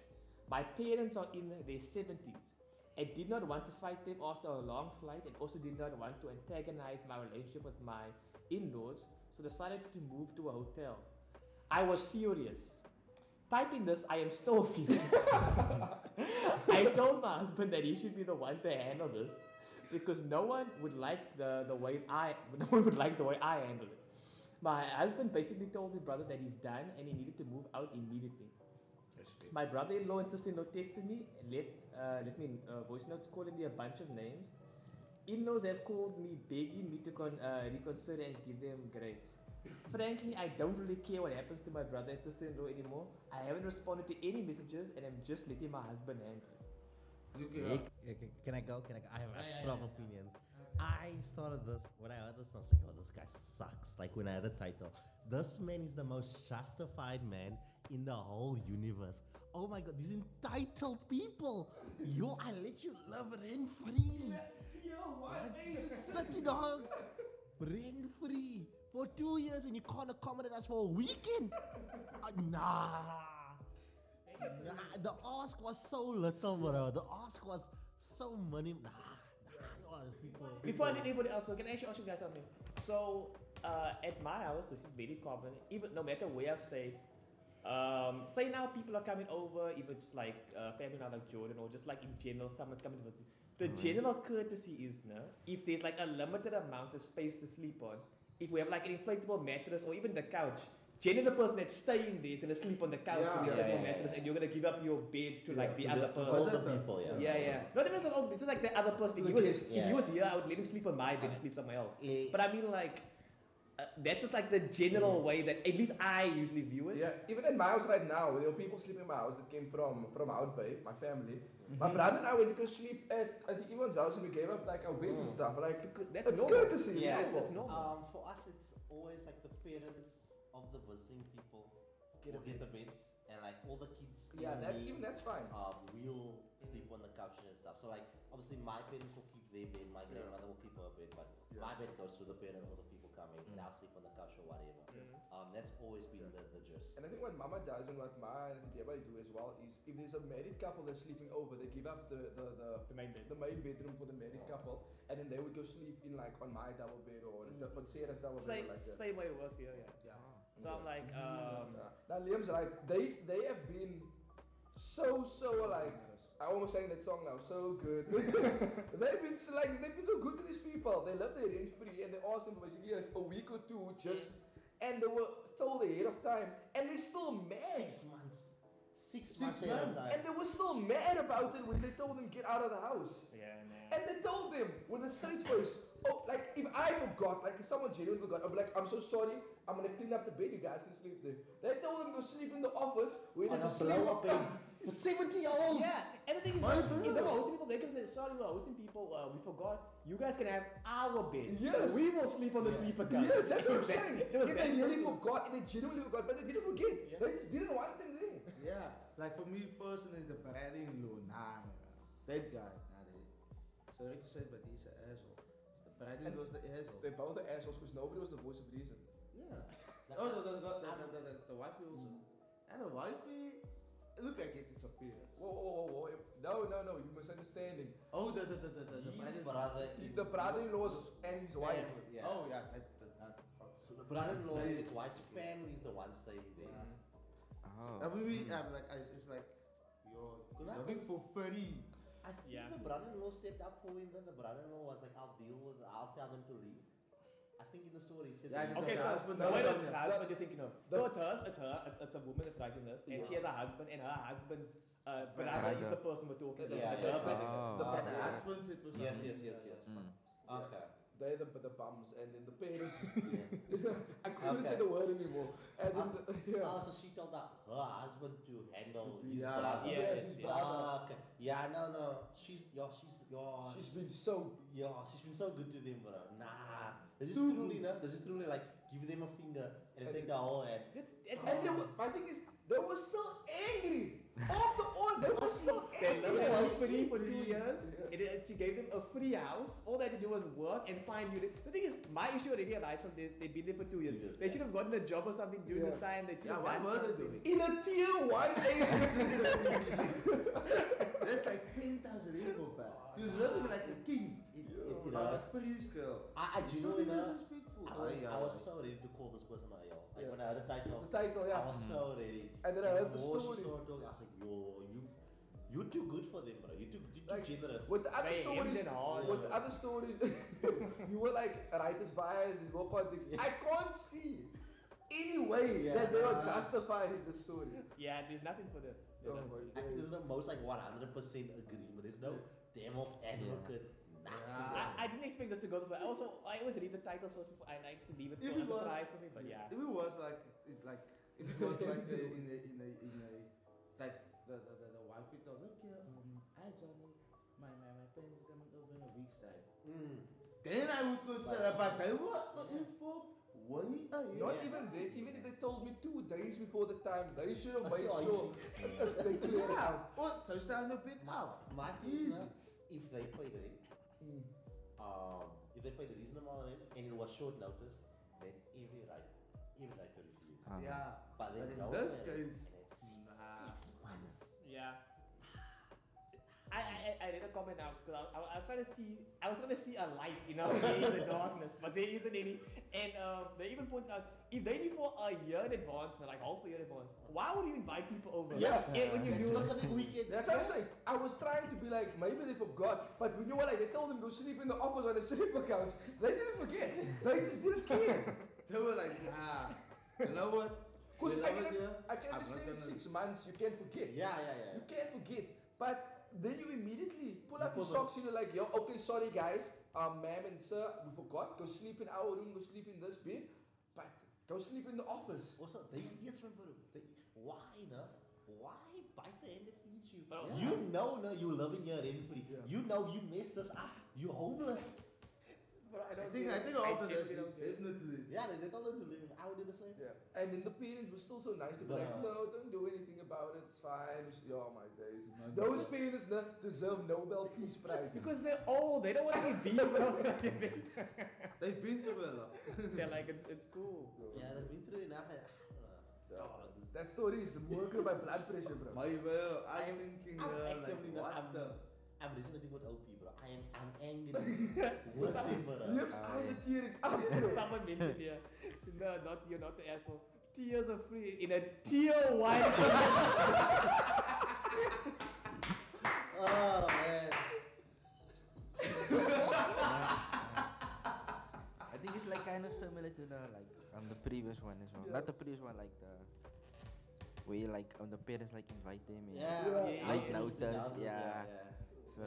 Speaker 3: My parents are in their 70s. I did not want to fight them after a long flight and also did not want to antagonize my relationship with my in-laws, so decided to move to a hotel. I was furious. Typing this, I am still furious. I told my husband that he should be the one to handle this because no one would like the way I handle it. My husband basically told his brother that he's done and he needed to move out immediately. My brother-in-law and sister-in-law texted me and left me voice notes calling me a bunch of names. In-laws have called me begging me to reconsider and give them grace. Frankly, I don't really care what happens to my brother and sister-in-law anymore. I haven't responded to any messages and I'm just letting my husband handle it.
Speaker 2: Can I go? I have strong opinions. I started this when I heard this. I was like, "Oh, this guy sucks." Like when I heard the title, this man is the most justified man in the whole universe. Oh my God, these entitled people! I let you live rent free. City dog, rent free for 2 years, and you can't accommodate us for a weekend. Nah. The ask was so little, bro. The ask was so money.
Speaker 3: Before I let anybody else go, can I actually ask you guys something? So, at my house, this is very common. Even no matter where I've stayed, say now people are coming over, if it's like family now like Jordan or just like in general, someone's coming to visit. The general courtesy is, if there's like a limited amount of space to sleep on, if we have like an inflatable mattress or even the couch, generally the person that's staying there is gonna sleep on the couch with the inflatable mattress, and you're gonna give up your bed to like the other person.
Speaker 2: Older people,
Speaker 3: Not even the old people, just like the other person. If he was here, I would let him sleep on my bed and sleep somewhere else. But I mean, like, that's just like the general way that at least I usually view it.
Speaker 1: Yeah, even in my house right now, there were people sleeping in my house that came from Out Bay, my family. My brother and I went to go sleep at Iwan's house and we gave up like our beds and stuff. Like,
Speaker 3: That's
Speaker 1: it's
Speaker 3: normal.
Speaker 1: good to see.
Speaker 3: Yeah,
Speaker 1: it's
Speaker 3: that's
Speaker 1: normal.
Speaker 3: normal.
Speaker 2: For us, it's always like the parents of the visiting people get the beds, and like all the kids.
Speaker 1: Even that's fine.
Speaker 2: We'll sleep on the couch and stuff. So like obviously my parents will keep their bed, my grandmother will keep her bed, but my bed goes to the parents of the people coming, and I'll sleep on the couch or whatever. That's always been the gist.
Speaker 1: And I think what Mama does and what Ma and Deba do as well is if there's a married couple that's sleeping over, they give up the main bedroom for the married couple, and then they would go sleep in like on my double bed or on Sarah's double bed.
Speaker 3: Same way it works here, yeah. So I'm like,
Speaker 1: now Liam's right. They have been so like, I almost sang that song now. So good. they've been so good to these people. They love their rent free, and they asked them for basically a week or two just. And they were told ahead of time, and they're still mad.
Speaker 2: 6 months. 6 months ahead of time.
Speaker 1: And they were still mad about it when they told them get out of the house.
Speaker 3: yeah,
Speaker 1: And they told them with a straight voice, like if I forgot, like if someone genuinely forgot, I'd be like, I'm so sorry, I'm gonna clean up the bed, you guys can sleep there. They told them to go sleep in the office where there's a sleep
Speaker 2: For 70-year-olds.
Speaker 3: Yeah, and the thing is,
Speaker 4: My
Speaker 3: if
Speaker 4: bad.
Speaker 3: they were hosting people, they can say, sorry, we're hosting people, we forgot, you guys can have our bed.
Speaker 1: Yes.
Speaker 3: We will sleep on the sleeper couch.
Speaker 1: Yes, that's what I'm
Speaker 3: That-
Speaker 1: saying.
Speaker 3: it was
Speaker 1: If
Speaker 3: that
Speaker 1: they really
Speaker 3: simple.
Speaker 1: forgot, if they genuinely forgot, but they didn't forget.
Speaker 3: Yeah.
Speaker 1: They just didn't want them there.
Speaker 4: Yeah, like for me personally, the bride-in-law, nah, man. That guy, nah, sorry to say, but he's an asshole. The bride-in-law's the asshole.
Speaker 1: They both the assholes because nobody was the voice of reason.
Speaker 4: Yeah. Oh, the wifey also. And the wifey, look, I get its appearance.
Speaker 1: Whoa. No, you're misunderstanding.
Speaker 4: Oh, the
Speaker 2: His
Speaker 4: bride-in-law.
Speaker 2: brother.
Speaker 1: The brother-in-law and his wife.
Speaker 2: Yeah.
Speaker 4: Oh, yeah,
Speaker 2: So the brother-in-law and his wife's family is the one staying there.
Speaker 5: Oh.
Speaker 4: I mean, I'm like, it's like, you're looking for free.
Speaker 2: I think
Speaker 3: Yeah.
Speaker 2: the brother-in-law stepped up for him. Then the brother-in-law was like, "I'll tell them to leave." I think in the story he said.
Speaker 4: Yeah,
Speaker 2: that
Speaker 3: Okay,
Speaker 4: The
Speaker 3: so
Speaker 4: husband-
Speaker 3: no,
Speaker 4: the
Speaker 3: wait,
Speaker 4: husband-
Speaker 3: it's husband you're thinking of. So it's a woman that's writing this, and she
Speaker 1: Yes.
Speaker 3: has a husband, and her husband's brother is
Speaker 5: Brother.
Speaker 3: the person we're talking about.
Speaker 2: Yeah,
Speaker 3: It's
Speaker 2: yeah,
Speaker 3: her
Speaker 2: yeah.
Speaker 3: brother.
Speaker 5: Oh.
Speaker 1: The
Speaker 4: The
Speaker 1: brother.
Speaker 4: husband said was
Speaker 2: Yes,
Speaker 4: like-
Speaker 2: yes.
Speaker 5: Mm.
Speaker 2: Okay.
Speaker 1: They're the bums, and then the parents.
Speaker 2: Yeah.
Speaker 1: I couldn't
Speaker 2: Okay.
Speaker 1: say the word anymore. And then
Speaker 2: Oh, so she told her husband to handle his
Speaker 4: Yeah.
Speaker 2: brother.
Speaker 3: Yeah.
Speaker 1: Yes, his brother.
Speaker 2: Ah, okay. Yeah, no. She's
Speaker 1: She's been so.
Speaker 2: she's been so good to them, bro. Nah. This is
Speaker 1: Too
Speaker 2: truly, no? This is truly like give them a finger and
Speaker 1: And
Speaker 2: take
Speaker 1: it-
Speaker 2: the whole hand.
Speaker 3: It's
Speaker 1: And they were, my thing is, they were still angry. After all, they were still
Speaker 3: They
Speaker 1: angry.
Speaker 3: lived
Speaker 1: Yeah.
Speaker 3: in free for 2 years.
Speaker 1: Yeah.
Speaker 3: And she gave them a free house. All they had to do was work and find you. The thing is, my issue already arises from they've been there for 2 years.
Speaker 2: 2 years,
Speaker 3: They
Speaker 2: yeah.
Speaker 3: should have gotten a job or something during
Speaker 1: Yeah.
Speaker 3: this time. They should
Speaker 4: Yeah,
Speaker 3: have
Speaker 4: what
Speaker 3: done
Speaker 4: were they
Speaker 3: something.
Speaker 4: doing?
Speaker 1: In a tier 1 agency.
Speaker 4: That's like 10,000 euro, man. You're living like a king.
Speaker 2: It
Speaker 4: On a
Speaker 2: hurts.
Speaker 4: free scale.
Speaker 2: I
Speaker 4: Still
Speaker 2: genuinely,
Speaker 4: doesn't speak full.
Speaker 2: I was so ready to call this person a yo. Like
Speaker 1: Yeah.
Speaker 2: when I heard the title,
Speaker 1: The title,
Speaker 2: I
Speaker 1: yeah.
Speaker 2: was so ready.
Speaker 1: And then I heard the
Speaker 2: more
Speaker 1: story.
Speaker 2: she started talking, I was like, you're too good for them, bro. You're too
Speaker 1: Like,
Speaker 2: generous.
Speaker 1: With the other
Speaker 3: Hey,
Speaker 1: stories,
Speaker 3: Emden hard.
Speaker 1: with the other stories, you were like writer's bias, there's more context. I can't see any way
Speaker 2: Yeah.
Speaker 1: that they are justified in the story.
Speaker 3: Yeah, there's nothing for them.
Speaker 1: Oh
Speaker 3: There's
Speaker 1: my
Speaker 3: nothing.
Speaker 2: I think this
Speaker 1: days.
Speaker 2: is the most like 100% agreement. There's no devil's advocate. Nothing.
Speaker 3: I didn't expect this to go this way. Also, I always read the titles first before I like to leave it
Speaker 4: If
Speaker 3: for a
Speaker 4: it was-
Speaker 3: surprise for me. But yeah,
Speaker 4: If it was like, if it was like in a, like the wife it was okay, I Johnny, my parents is coming over in a week's time. Then I would consider, but they were not informed. Way ahead.
Speaker 1: Not even then, even if they told me 2 days before the time, they should have
Speaker 2: That's
Speaker 1: made
Speaker 2: so
Speaker 1: sure they clear it out.
Speaker 4: What? So stand a bit off.
Speaker 2: My thing is now, if they paid rent,
Speaker 1: Mm.
Speaker 2: if they paid reasonable rent and it was short notice, then every right to refuse.
Speaker 4: Yeah.
Speaker 2: But then
Speaker 4: But in
Speaker 2: no,
Speaker 4: this
Speaker 2: man,
Speaker 4: case,
Speaker 2: and it's
Speaker 4: nah.
Speaker 2: 6 months.
Speaker 3: yeah. I read a comment now because I was trying to see a light in the darkness, but there isn't any. And they even pointed out if they knew for a year in advance, like half a year in advance, why would you invite people over?
Speaker 1: Yeah.
Speaker 3: When you
Speaker 2: That's
Speaker 3: knew.
Speaker 2: specific weekend.
Speaker 1: That's what I'm saying. I was trying to be like, maybe they forgot, but when you were like, they told them go sleep in the office on a sleeper couch. They didn't forget. They just didn't care.
Speaker 4: They were like, you know what?
Speaker 1: Because
Speaker 4: You
Speaker 1: I
Speaker 4: know what,
Speaker 1: can,
Speaker 4: yeah?
Speaker 1: I can
Speaker 4: I'm not
Speaker 1: understand
Speaker 4: gonna-
Speaker 1: 6 months, you can forget.
Speaker 2: Yeah.
Speaker 1: You can't forget. But then you immediately pull up
Speaker 2: You
Speaker 1: your
Speaker 2: pull
Speaker 1: socks and you're like, yo, okay, sorry guys, ma'am and sir, we forgot. Go sleep in our room, go sleep in this bed. But go sleep in the office.
Speaker 2: Also, they idiots from Peru. Why, no? Why bite the hand that feeds you?
Speaker 3: Oh,
Speaker 2: You know, no, you living here rent free.
Speaker 1: Yeah.
Speaker 2: You know you messed us up. You homeless.
Speaker 3: But I don't.
Speaker 4: I think all of this
Speaker 3: genuinely
Speaker 4: is
Speaker 3: don't get it.
Speaker 4: definitely.
Speaker 2: Yeah, they told them to leave. I would do the same.
Speaker 1: Yeah. And then the parents were still so nice to be like, no, don't do anything about it, it's fine. Oh my days. Those parents deserve Nobel Peace Prize.
Speaker 3: Because they're old, they don't want to be deep.
Speaker 4: They've been through a lot.
Speaker 3: They're like, it's cool.
Speaker 2: Yeah, they've been through enough.
Speaker 1: That story is the worker by blood pressure, bro.
Speaker 4: My well, I'm thinking
Speaker 2: I'm
Speaker 4: like,
Speaker 2: actively
Speaker 4: what the?
Speaker 2: I'm resonating with OP, bro. I'm angry with him, bro.
Speaker 1: Lips eyes are tearing up, bro.
Speaker 3: Someone mentioned here. No, not you, not the asshole. Tears are free in a tier 1.
Speaker 2: Oh man.
Speaker 5: I think it's like kind of similar to the previous one as well.
Speaker 1: Yeah.
Speaker 5: Not the previous one, like the where like the parents like invite them and
Speaker 3: Yeah.
Speaker 5: like
Speaker 3: Yeah.
Speaker 5: notice, yeah. So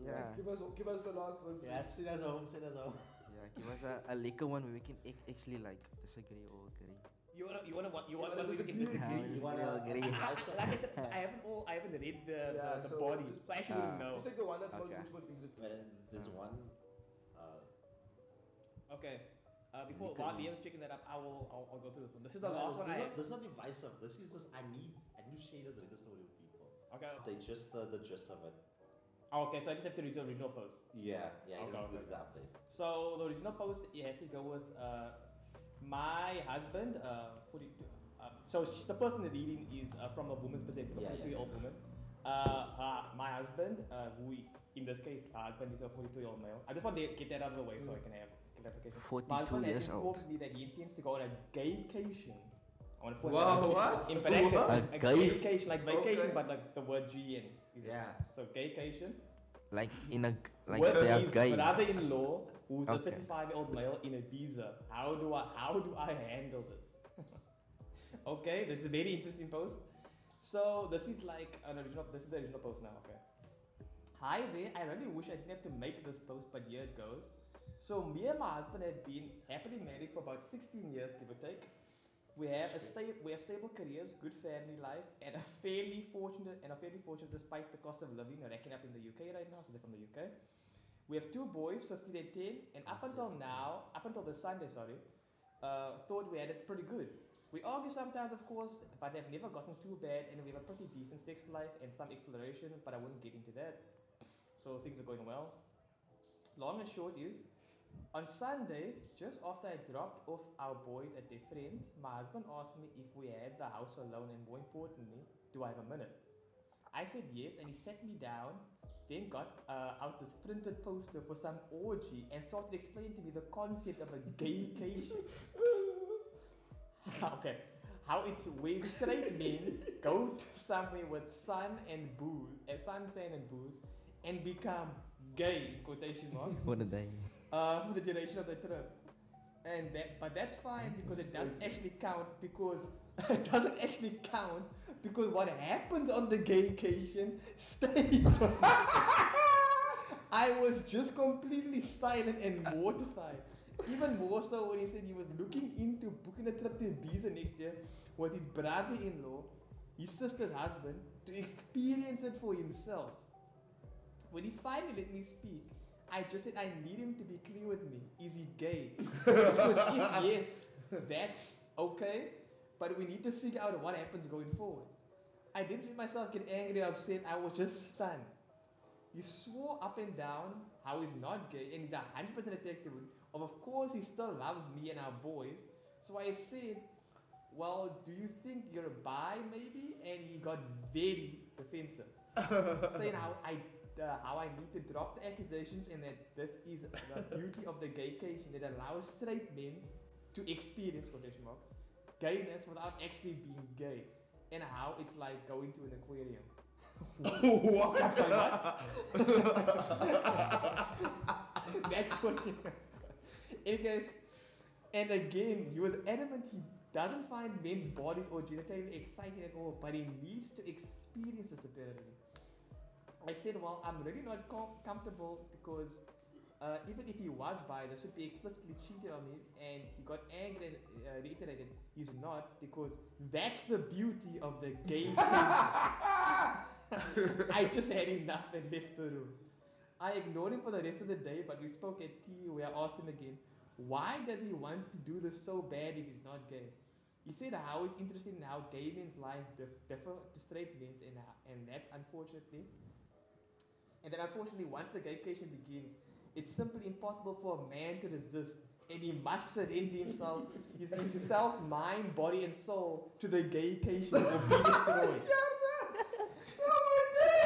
Speaker 5: yeah,
Speaker 1: Give us the last one.
Speaker 2: Yeah, sit as home.
Speaker 5: yeah, give us a liquor one where we can actually like disagree or agree.
Speaker 3: You wanna what
Speaker 1: You
Speaker 3: what
Speaker 1: wanna
Speaker 3: we can
Speaker 1: disagree?
Speaker 3: disagree?
Speaker 2: You wanna
Speaker 5: Agree.
Speaker 3: Like I said, I haven't read
Speaker 1: Yeah,
Speaker 3: the
Speaker 1: so
Speaker 3: body,
Speaker 1: just-
Speaker 3: so I actually wouldn't know.
Speaker 1: Just take the one that's
Speaker 5: Okay.
Speaker 1: most interesting.
Speaker 2: But there's one.
Speaker 3: Okay. Before
Speaker 5: Because-
Speaker 3: while Liam's checking that up, I'll go through this one. This is the
Speaker 2: No,
Speaker 3: last one I
Speaker 2: This is not divisive. This is just I need shaders read the story of people.
Speaker 3: Okay.
Speaker 2: They just the gist of it.
Speaker 3: Okay, so I just have to read the original post.
Speaker 2: Yeah, you
Speaker 3: Okay,
Speaker 2: don't have to
Speaker 3: okay.
Speaker 2: do the update.
Speaker 3: So the original post it has to go with my husband. So the person reading is from a woman's perspective, a
Speaker 2: Yeah,
Speaker 3: 42-year-old woman. My husband, in this case, her husband is a 42-year-old male. I just want to get that out of the way so I can have clarification.
Speaker 5: 42
Speaker 3: My husband
Speaker 5: years
Speaker 3: has
Speaker 5: old.
Speaker 3: informed me that he intends to go on a gaycation. I want to point
Speaker 1: Wow,
Speaker 3: that out.
Speaker 1: what?
Speaker 3: In fact,
Speaker 1: What?
Speaker 3: a
Speaker 5: gay-
Speaker 3: gaycation, like vacation,
Speaker 1: Okay.
Speaker 3: but like the word G and
Speaker 4: Yeah.
Speaker 3: so gaycation.
Speaker 5: Like in a like
Speaker 3: With
Speaker 5: they are
Speaker 3: his
Speaker 5: gay.
Speaker 3: brother-in-law, who's a
Speaker 5: Okay.
Speaker 3: 35-year-old male in Ibiza. How do I handle this? Okay, this is a very interesting post. So this is like an original. This is the original post now. Okay. Hi there. I really wish I didn't have to make this post, but here it goes. So me and my husband have been happily married for about 16 years, give or take. We have stable careers, good family life, and are fairly fortunate despite the cost of living racking up in the UK right now. So they're from the UK. We have two boys, 15 and 10, and up until this Sunday, thought we had it pretty good. We argue sometimes, of course, but have never gotten too bad, and we have a pretty decent sex life and some exploration, but I wouldn't get into that. So things are going well. Long and short is, on Sunday, just after I dropped off our boys at their friends, my husband asked me if we had the house alone and more importantly, do I have a minute? I said yes, and he sat me down, then got out this printed poster for some orgy and started explaining to me the concept of a gaycation. Okay, how it's where straight men go to somewhere with sun, sand, and booze, and become gay in quotation marks
Speaker 5: For the day.
Speaker 3: for the duration of the trip. But that's fine because it doesn't actually count because what happens on the gaycation stays on the I was just completely silent and mortified. Even more so when he said he was looking into booking a trip to Ibiza next year with his brother-in-law, his sister's husband, to experience it for himself. When he finally let me speak, I just said I need him to be clear with me. Is he gay? Because if yes, that's okay, but we need to figure out what happens going forward. I didn't let myself get angry or upset, I was just stunned. He swore up and down how he's not gay and he's 100% attracted to it. Of course, he still loves me and our boys. So I said, well, do you think you're a bi maybe? And he got very defensive, saying how I need to drop the accusations and that this is the beauty of the gaycation that allows straight men to experience quotation marks gayness without actually being gay, and how it's like going to an aquarium. What? I'm sorry, what? That's what Anyways, and again, he was adamant he doesn't find men's bodies or genitalia exciting at all, but he needs to experience this apparently. I said, well, I'm really not comfortable because even if he was bi, this would be explicitly cheated on him, and he got angry and reiterated he's not because that's the beauty of the gay I just had enough and left the room. I ignored him for the rest of the day, but we spoke at tea where I asked him again, why does he want to do this so bad if he's not gay? He said how he's interested in how gay men's life differ to straight men's, and that unfortunately, once the gaycation begins, it's simply impossible for a man to resist, and he must surrender himself, mind, body, and soul to the gaycation or be destroyed.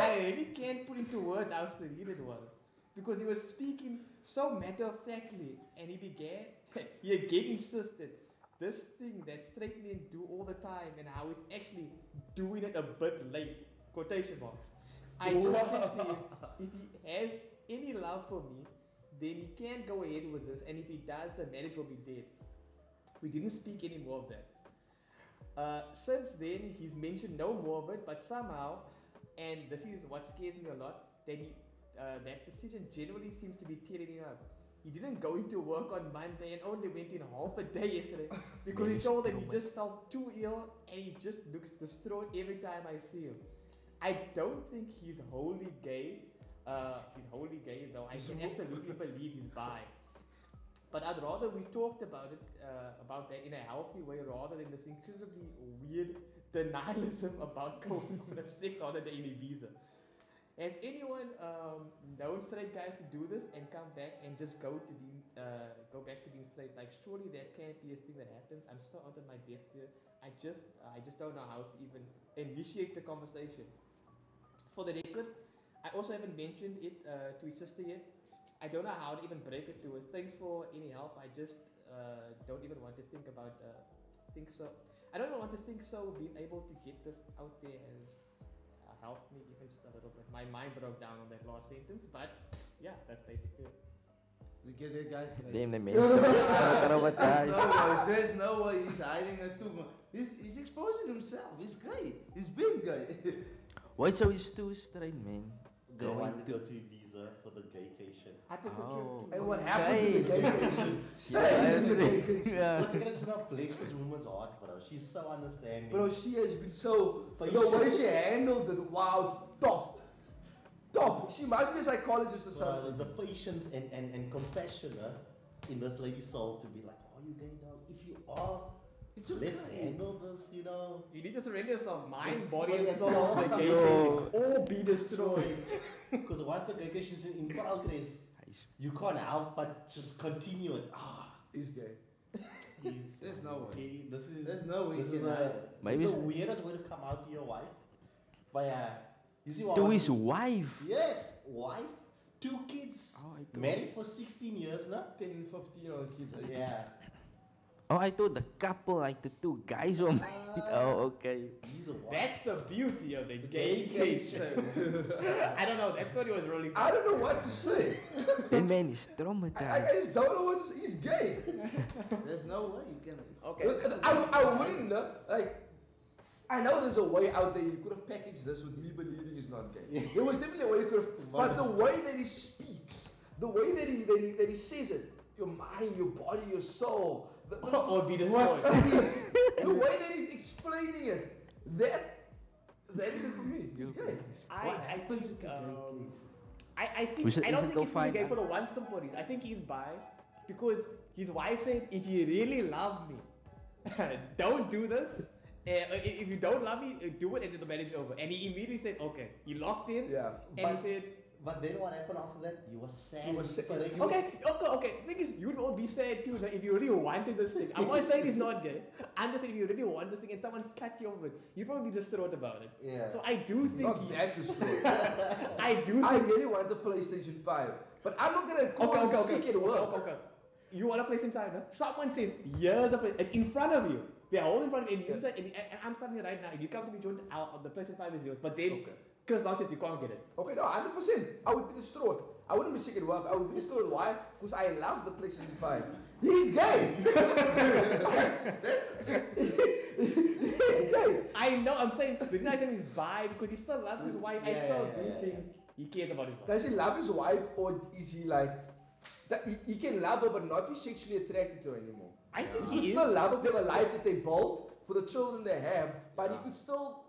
Speaker 3: I really can't put into words how serene it was, because he was speaking so matter-of-factly, and he again insisted this thing that straight men do all the time, and how he's actually doing it a bit late, quotation marks. I just said to him, if he has any love for me, then he can go ahead with this, and if he does, the marriage will be dead. We didn't speak any more of that. Since then, he's mentioned no more of it, but somehow, and this is what scares me a lot, that that decision generally seems to be tearing him up. he didn't go into work on Monday and only went in half a day yesterday because
Speaker 5: Man,
Speaker 3: he
Speaker 5: he's
Speaker 3: told that he
Speaker 5: trauma.
Speaker 3: just felt too ill and he just looks distraught every time I see him. I don't think he's wholly gay. He's wholly gay though. I can absolutely believe he's bi. But I'd rather we talked about it, about that in a healthy way rather than this incredibly weird denialism about going on a sex holiday in Ibiza. Has anyone known straight guys to do this and come back and just go back to being straight? Like surely that can't be a thing that happens. I'm so out of my depth here. I just don't know how to even initiate the conversation. For the record, I also haven't mentioned it to his sister yet. I don't know how to even break it to her. Thanks for any help. I just don't even want to think about I don't even want to think so. Being able to get this out there has helped me even just a little bit. My mind broke down on that last sentence, but yeah, that's basically it.
Speaker 4: You get it, guys?
Speaker 5: Damn, the mensen traumatized.
Speaker 4: There's no way he's hiding it too much. He's exposing himself. He's gay. He's been gay.
Speaker 5: Why so he's too straight, man?
Speaker 2: They
Speaker 5: Going
Speaker 2: wanted to
Speaker 5: to-
Speaker 2: go to Ibiza for the gaycation.
Speaker 3: I took a
Speaker 5: Oh.
Speaker 3: trip to
Speaker 1: And what happened to the
Speaker 5: Gay.
Speaker 1: gaycation
Speaker 5: Yeah,
Speaker 1: stays in the
Speaker 5: I-
Speaker 1: gaycation.
Speaker 5: yeah.
Speaker 2: What's gonna just now bless this woman's heart, bro? She's so understanding.
Speaker 1: Bro, she has been so.
Speaker 2: But
Speaker 1: The
Speaker 2: you
Speaker 1: way
Speaker 2: should-
Speaker 1: she handled it, wow, top. Top. She must be a psychologist or
Speaker 2: Bro,
Speaker 1: something.
Speaker 2: the patience and compassion in this lady's soul to be like, oh, you gay now? If you are,
Speaker 1: It's
Speaker 2: let's
Speaker 1: okay.
Speaker 2: handle this, you know.
Speaker 3: You need to surrender yourself, mind, body,
Speaker 2: Body
Speaker 3: and
Speaker 2: and
Speaker 3: soul.
Speaker 2: soul.
Speaker 3: The gay
Speaker 5: Yo.
Speaker 3: all be destroyed.
Speaker 2: Because once the gaycation is in progress,
Speaker 5: He's-
Speaker 2: you can't help but just continue it. Ah,
Speaker 1: He's gay.
Speaker 4: There's no way.
Speaker 2: This is
Speaker 4: There's no way
Speaker 2: this
Speaker 4: he
Speaker 2: is
Speaker 4: can hide it.
Speaker 5: Maybe
Speaker 2: it's the
Speaker 5: it's-
Speaker 2: weirdest way to come out to your wife. But yeah, you see what?
Speaker 5: To
Speaker 2: I
Speaker 5: his
Speaker 2: mean?
Speaker 5: wife.
Speaker 2: Yes, wife, 2 kids,
Speaker 5: Oh, I thought-
Speaker 2: married for 16 years now.
Speaker 1: 10 and 15 year old kids.
Speaker 2: Yeah.
Speaker 5: Oh, I thought the couple, like the two guys were married. Oh, okay.
Speaker 2: He's a wife.
Speaker 3: That's the beauty of the
Speaker 2: The
Speaker 3: gaycation. I don't know. That story was really
Speaker 1: I
Speaker 3: fun.
Speaker 1: don't know what to say.
Speaker 5: That man is
Speaker 1: I
Speaker 5: traumatized.
Speaker 1: just don't know what to say. He's gay.
Speaker 4: There's no way you can.
Speaker 3: Okay.
Speaker 1: I wouldn't know. Like, I know there's a way out there you could have packaged this with me believing he's not gay. There was definitely a way you could have. But the way that he speaks, the way that he says it, your mind, your body, your soul,
Speaker 3: Or be
Speaker 1: what
Speaker 3: destroyed.
Speaker 1: is the way that he's explaining it, that is it for me. He's gay.
Speaker 2: What
Speaker 3: I
Speaker 2: happens
Speaker 3: think,
Speaker 2: if the gay
Speaker 3: um,
Speaker 2: case?
Speaker 3: I think
Speaker 5: We should-
Speaker 3: I
Speaker 5: we
Speaker 3: don't
Speaker 5: should
Speaker 3: think
Speaker 5: go
Speaker 3: he's fully
Speaker 5: find
Speaker 3: gay
Speaker 5: out.
Speaker 3: for the one simple reason. I think he's bi because his wife said, if you really love me, don't do this. If you don't love me, do it and then the marriage is over. And he immediately said, okay. He locked in
Speaker 1: Yeah.
Speaker 3: and he said,
Speaker 2: But then what happened after that? You were sad.
Speaker 1: You were sad.
Speaker 2: but then you
Speaker 3: okay. The thing is, you'd all be sad too like, if you really wanted this thing. I'm not saying he's not gay. I'm just saying if you really want this thing and someone cut you over it, you'd probably be distraught about it.
Speaker 2: Yeah.
Speaker 3: So I do think
Speaker 1: Not that destroyed.
Speaker 3: I do
Speaker 1: I
Speaker 3: think
Speaker 1: really want the PlayStation 5, but I'm not gonna call him sick at work.
Speaker 3: Okay. You want to play inside, no? Someone says, here's a place. It's in front of you. They're holding in front of you. And, you say, and I'm standing here right now. If you come to me, Jordan, the PlayStation 5 is yours. But then,
Speaker 1: Okay.
Speaker 3: because Long says you can't get it.
Speaker 1: Okay, no, 100%. I would be distraught. I wouldn't be sick at work. I would be distraught. Why? Because I love the PlayStation 5. He's gay. He's gay.
Speaker 3: I know, I'm saying, the reason I say he's bi, because he still loves his wife. I
Speaker 2: Yeah,
Speaker 3: still
Speaker 2: yeah,
Speaker 3: do
Speaker 2: yeah,
Speaker 3: think he cares about his wife.
Speaker 1: Does he love his wife, or is he like that? He can love her, but not be sexually attracted to her anymore.
Speaker 3: I think
Speaker 1: He could
Speaker 3: he is.
Speaker 1: still love her for the life that they built, for the children they have, but he could still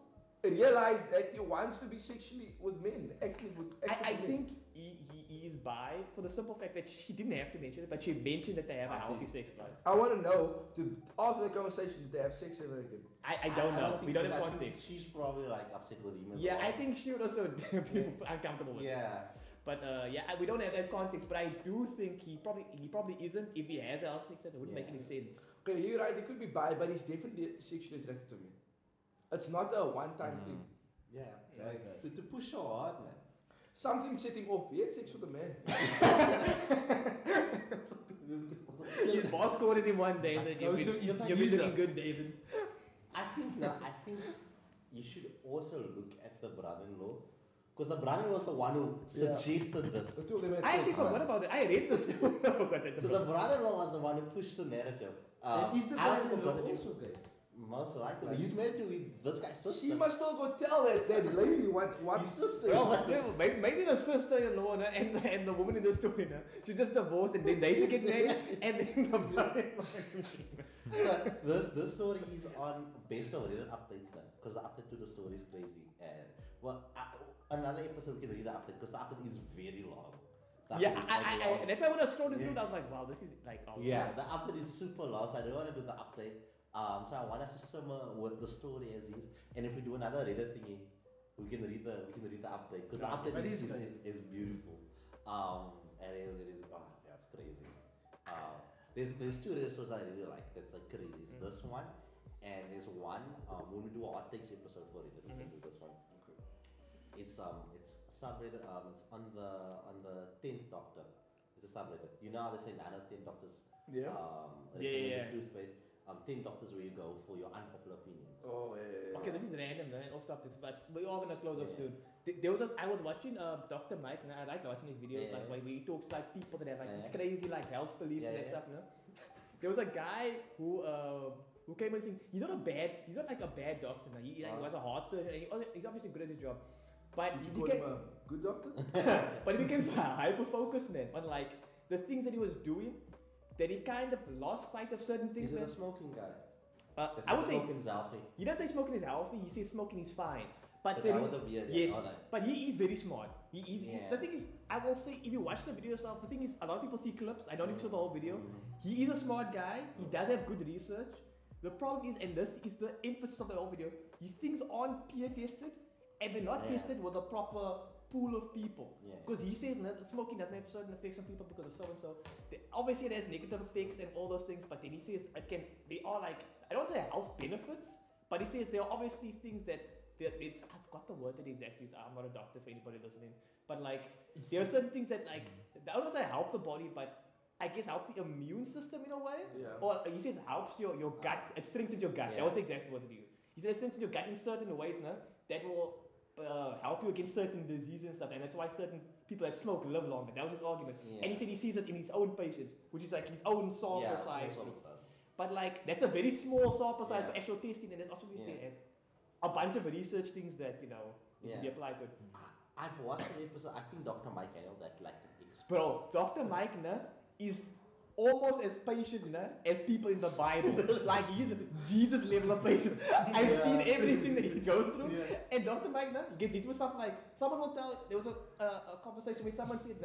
Speaker 1: realize that he wants to be sexually with men. Actually,
Speaker 3: I think he is bi for the simple fact that she didn't have to mention it, but she mentioned that they have a healthy sex life.
Speaker 1: I want to know, after the conversation, did they have sex ever again?
Speaker 3: I don't know. We don't have
Speaker 2: because I think
Speaker 3: context.
Speaker 2: She's probably like upset with him. As
Speaker 3: Yeah,
Speaker 2: well.
Speaker 3: I think she would also be uncomfortable with it.
Speaker 2: Yeah.
Speaker 3: But we don't have that context. But I do think he probably isn't. If he has a healthy sex, it wouldn't make any sense.
Speaker 1: Okay, you're right. He could be bi, but he's definitely sexually attracted to me. It's not a one-time thing.
Speaker 2: Yeah. Like, to push so hard, man.
Speaker 1: Something set him off. He had sex with a man.
Speaker 3: His boss called him one day and said,
Speaker 2: Go
Speaker 3: "You've
Speaker 2: to
Speaker 3: been
Speaker 2: Ibiza."
Speaker 3: looking good, David."
Speaker 2: I think you should also look at the brother-in-law. Because the brother-in-law was the one who
Speaker 1: Yeah.
Speaker 2: suggested this.
Speaker 1: The two of them had
Speaker 3: I actually
Speaker 1: sex.
Speaker 3: forgot about it. I read this story. I forgot that.
Speaker 2: So the brother-in-law was the one who pushed the narrative.
Speaker 4: And is the
Speaker 2: I also
Speaker 4: brother-in-law
Speaker 2: forgot the name.
Speaker 4: also gay?
Speaker 2: Most likely. He's married to this guy's sister.
Speaker 1: She must still go tell that lady what.
Speaker 2: His sister.
Speaker 3: Well, but still, maybe the sister-in-law and the woman in the story she just divorced and then they should get married and then the brother.
Speaker 2: So this story is on based on Reddit updates now because the update to the story is crazy and another episode we can read the update because the update is very long.
Speaker 3: Yeah, that's why when I was scrolling through, I was like, wow, this is like.
Speaker 2: Yeah, the update is super long, so I don't want to do the update. So I want us to simmer with the story as is, and if we do another Reddit thingy, we can read the update because the update is beautiful. And it is that's crazy. There's two Reddit stories I really like. That's like crazy. It's this one, and there's one when we do a hot takes episode for Reddit, we can do this one. Okay. It's subreddit. It's on the 10th Doctor. It's a subreddit. You know how they say 9 out of 10 doctors.
Speaker 1: Yeah.
Speaker 2: Toothpaste. 10 doctors where you go for your unpopular opinions.
Speaker 1: Oh yeah.
Speaker 3: Okay, this is random, off topic, but we're all gonna close off soon. I was watching Dr. Mike, and I like watching his videos, like where he talks to like people that have like these crazy like health beliefs and that stuff. There was a guy who came and saying he's not like a bad doctor. He was a heart surgeon. And he's obviously good at his job, but
Speaker 1: Did you call him a good doctor?
Speaker 3: but he became so hyper focused, man, on like the things that he was doing. That he kind of lost sight of certain things.
Speaker 2: Is it a smoking guy?
Speaker 3: I would say
Speaker 2: smoking is healthy.
Speaker 3: He doesn't say smoking is healthy. He says smoking is fine. But
Speaker 2: the guy with the beard,
Speaker 3: yes, but he is very smart. The thing is, I will say, if you watch the video yourself, the thing is, a lot of people see clips. I don't even saw the whole video. He is a smart guy. He does have good research. The problem is, and this is the emphasis of the whole video, his things aren't peer tested, and they're not tested with a proper pool of people. Because he says that smoking doesn't have certain effects on people because of so and so. Obviously, it has negative effects and all those things, but then he says they are like, I don't say health benefits, but he says there are obviously things that I've got the word that exactly is. I'm not a doctor for anybody listening, but like there are certain things that like I don't say help the body, but I guess help the immune system in a way.
Speaker 1: Yeah.
Speaker 3: Or he says helps your gut. It strengthens your gut. That was the exact word to use. He said it strengthens your gut in certain ways, that will help you against certain diseases and stuff, and that's why certain people that smoke live longer. That was his argument. And he said he sees it in his own patients, which is like his own sample size. But like that's a very small sample size for actual testing, and it's also has a bunch of research things that need to be applied to it.
Speaker 2: I've watched the episode. I think Dr. Mike handled that like
Speaker 3: Bro, Dr. Mike is almost as patient as people in the Bible. Like he's Jesus level of patience. I've seen everything that he goes through. And Dr. Mike he gets hit with something like someone will tell. There was a conversation where someone said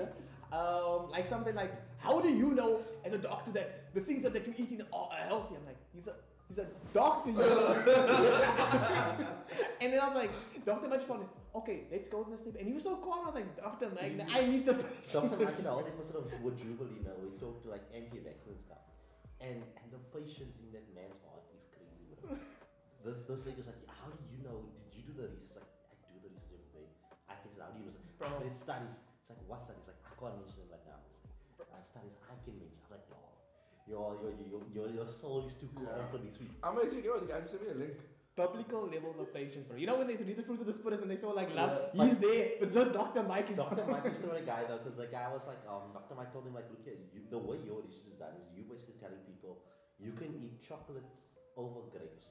Speaker 3: like something like, how do you know as a doctor that the things that you're eating are healthy? I'm like, he's a doctor. And then I was like, Dr. Mike responded, okay, let's go to the sleep. And he was so calm. I was like, Dr. Mike, I need the
Speaker 2: Dr. Mike in the whole episode of Georgewin, we talked to like anti-vaccine and stuff. And the patience in that man's heart is crazy, bro. This lady was like, how do you know? Did you do the research? Like, I do the research every day. I can say, how do you know? Like, I read studies. It's like, what studies? Like, I can't mention them right now. It's like, studies I can mention. I'm like, no. Your soul is too calm for this week.
Speaker 1: I'm gonna check it out. The guy just sent me a link.
Speaker 3: Biblical levels of patience, bro. You know when they read the fruits of the spirit and they saw like love, he's there, but just Dr. Mike is
Speaker 2: Dr. Mike is still a guy though, because the guy was like, Dr. Mike told him like, look here, the way your research is done is you basically telling people you can eat chocolates over grapes.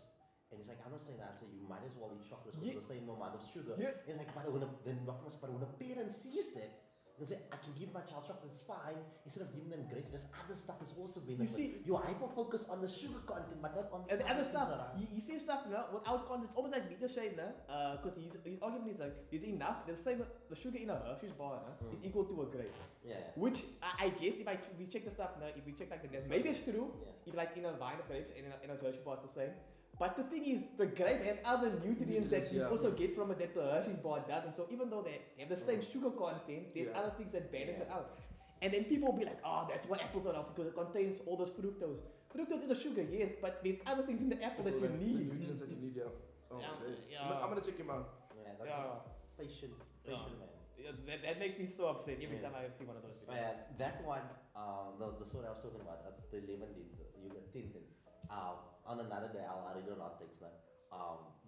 Speaker 2: And he's like, I'm not saying that, so you might as well eat chocolates because it's the same amount of sugar. And he's like, but when a parent sees that, they say, I can give my child chocolate, it's fine. Instead of giving them grapes, there's other stuff that's also benefit.
Speaker 3: You see,
Speaker 2: you're hyper-focused on the sugar content, but not on the
Speaker 3: other stuff. He says stuff without context, almost like Peter Shane, because his argument is like, is enough, the sugar in a Hershey's bar is equal to a grape. Yeah. Which, I guess, if we check the stuff if we check like the maybe it's true, if like in a vine of grapes and in a Hershey bar it's the same. But the thing is, the grape has other nutrients that you also get from it that the Hershey's bar doesn't. So even though they have the same sugar content, there's other things that balance it out. And then people will be like, oh, that's why apples are healthy because it contains all this fructose. Fructose is a sugar, yes, but there's other things in the apple that you need.
Speaker 1: The nutrients that you need, I'm gonna check him out.
Speaker 2: Patient man.
Speaker 3: Yeah, that makes me so upset every time I see one of those videos.
Speaker 2: That one, the story I was talking about, the 11 days, you got 10. On another day, I'll read it on text now.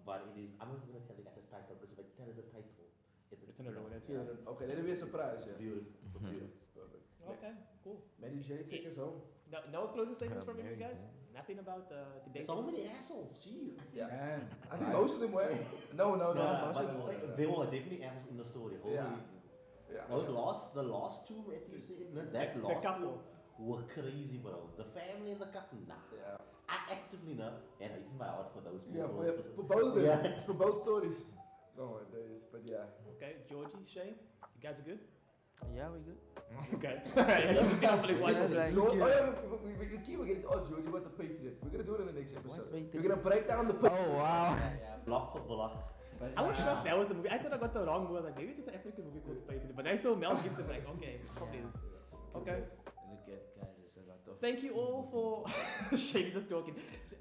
Speaker 2: But it is, I'm not going to tell you guys the title because if I tell you the title, it's
Speaker 3: in a row.
Speaker 1: Okay, let it be a surprise.
Speaker 2: It's beautiful. It's beautiful.
Speaker 1: Perfect.
Speaker 3: Okay, cool.
Speaker 1: Mary J, take us home.
Speaker 3: No closing statements from you guys? Nothing about the dating.
Speaker 2: So many assholes, jeez.
Speaker 1: Yeah.
Speaker 4: Man,
Speaker 1: I think most of them were. No.
Speaker 2: Yeah,
Speaker 1: most of them
Speaker 2: but
Speaker 1: were.
Speaker 2: there were definitely assholes in the story. Holy.
Speaker 1: Yeah.
Speaker 2: The last two, at you said, that
Speaker 3: The
Speaker 2: last
Speaker 3: couple.
Speaker 2: two were crazy, bro. The family and the couple, nah.
Speaker 1: Yeah.
Speaker 2: I actively know, and I eat my heart for those
Speaker 1: Yeah,
Speaker 2: people.
Speaker 1: for both of them.
Speaker 2: Yeah.
Speaker 1: For both stories. Oh my days. But yeah.
Speaker 3: Okay, Georgie, Shane, you guys good?
Speaker 5: Yeah, we good.
Speaker 3: Okay. Alright, let's get on with it.
Speaker 5: Yeah, like-
Speaker 1: So, oh yeah, we keep getting oh Georgie about the Patriot. We're gonna do it in the next episode.
Speaker 5: What Patriot?
Speaker 1: We're gonna break down the Patriot.
Speaker 5: Oh wow.
Speaker 2: Yeah, block for block.
Speaker 4: but
Speaker 3: I was
Speaker 4: yeah.
Speaker 3: shocked that was the movie. I thought I got the wrong movie. I was like, maybe it's an African movie called Patriot. But I saw Mel Gibson, like, okay, it probably is. Okay.
Speaker 4: Look at guys, there's a lot of.
Speaker 3: Thank you all for Shane's just talking.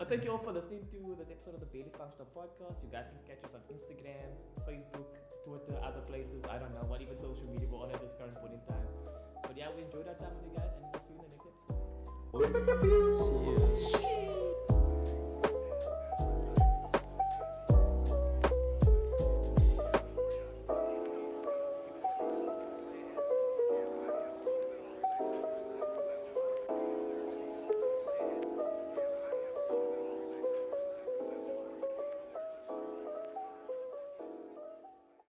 Speaker 3: Thank you all for listening to this episode of the Barely Functional Podcast. You guys can catch us on Instagram, Facebook, Twitter, other places. I don't know what even social media we're on at this current point in time. But yeah, we enjoyed our time with you guys, and we'll see you in the next episode.
Speaker 5: See you.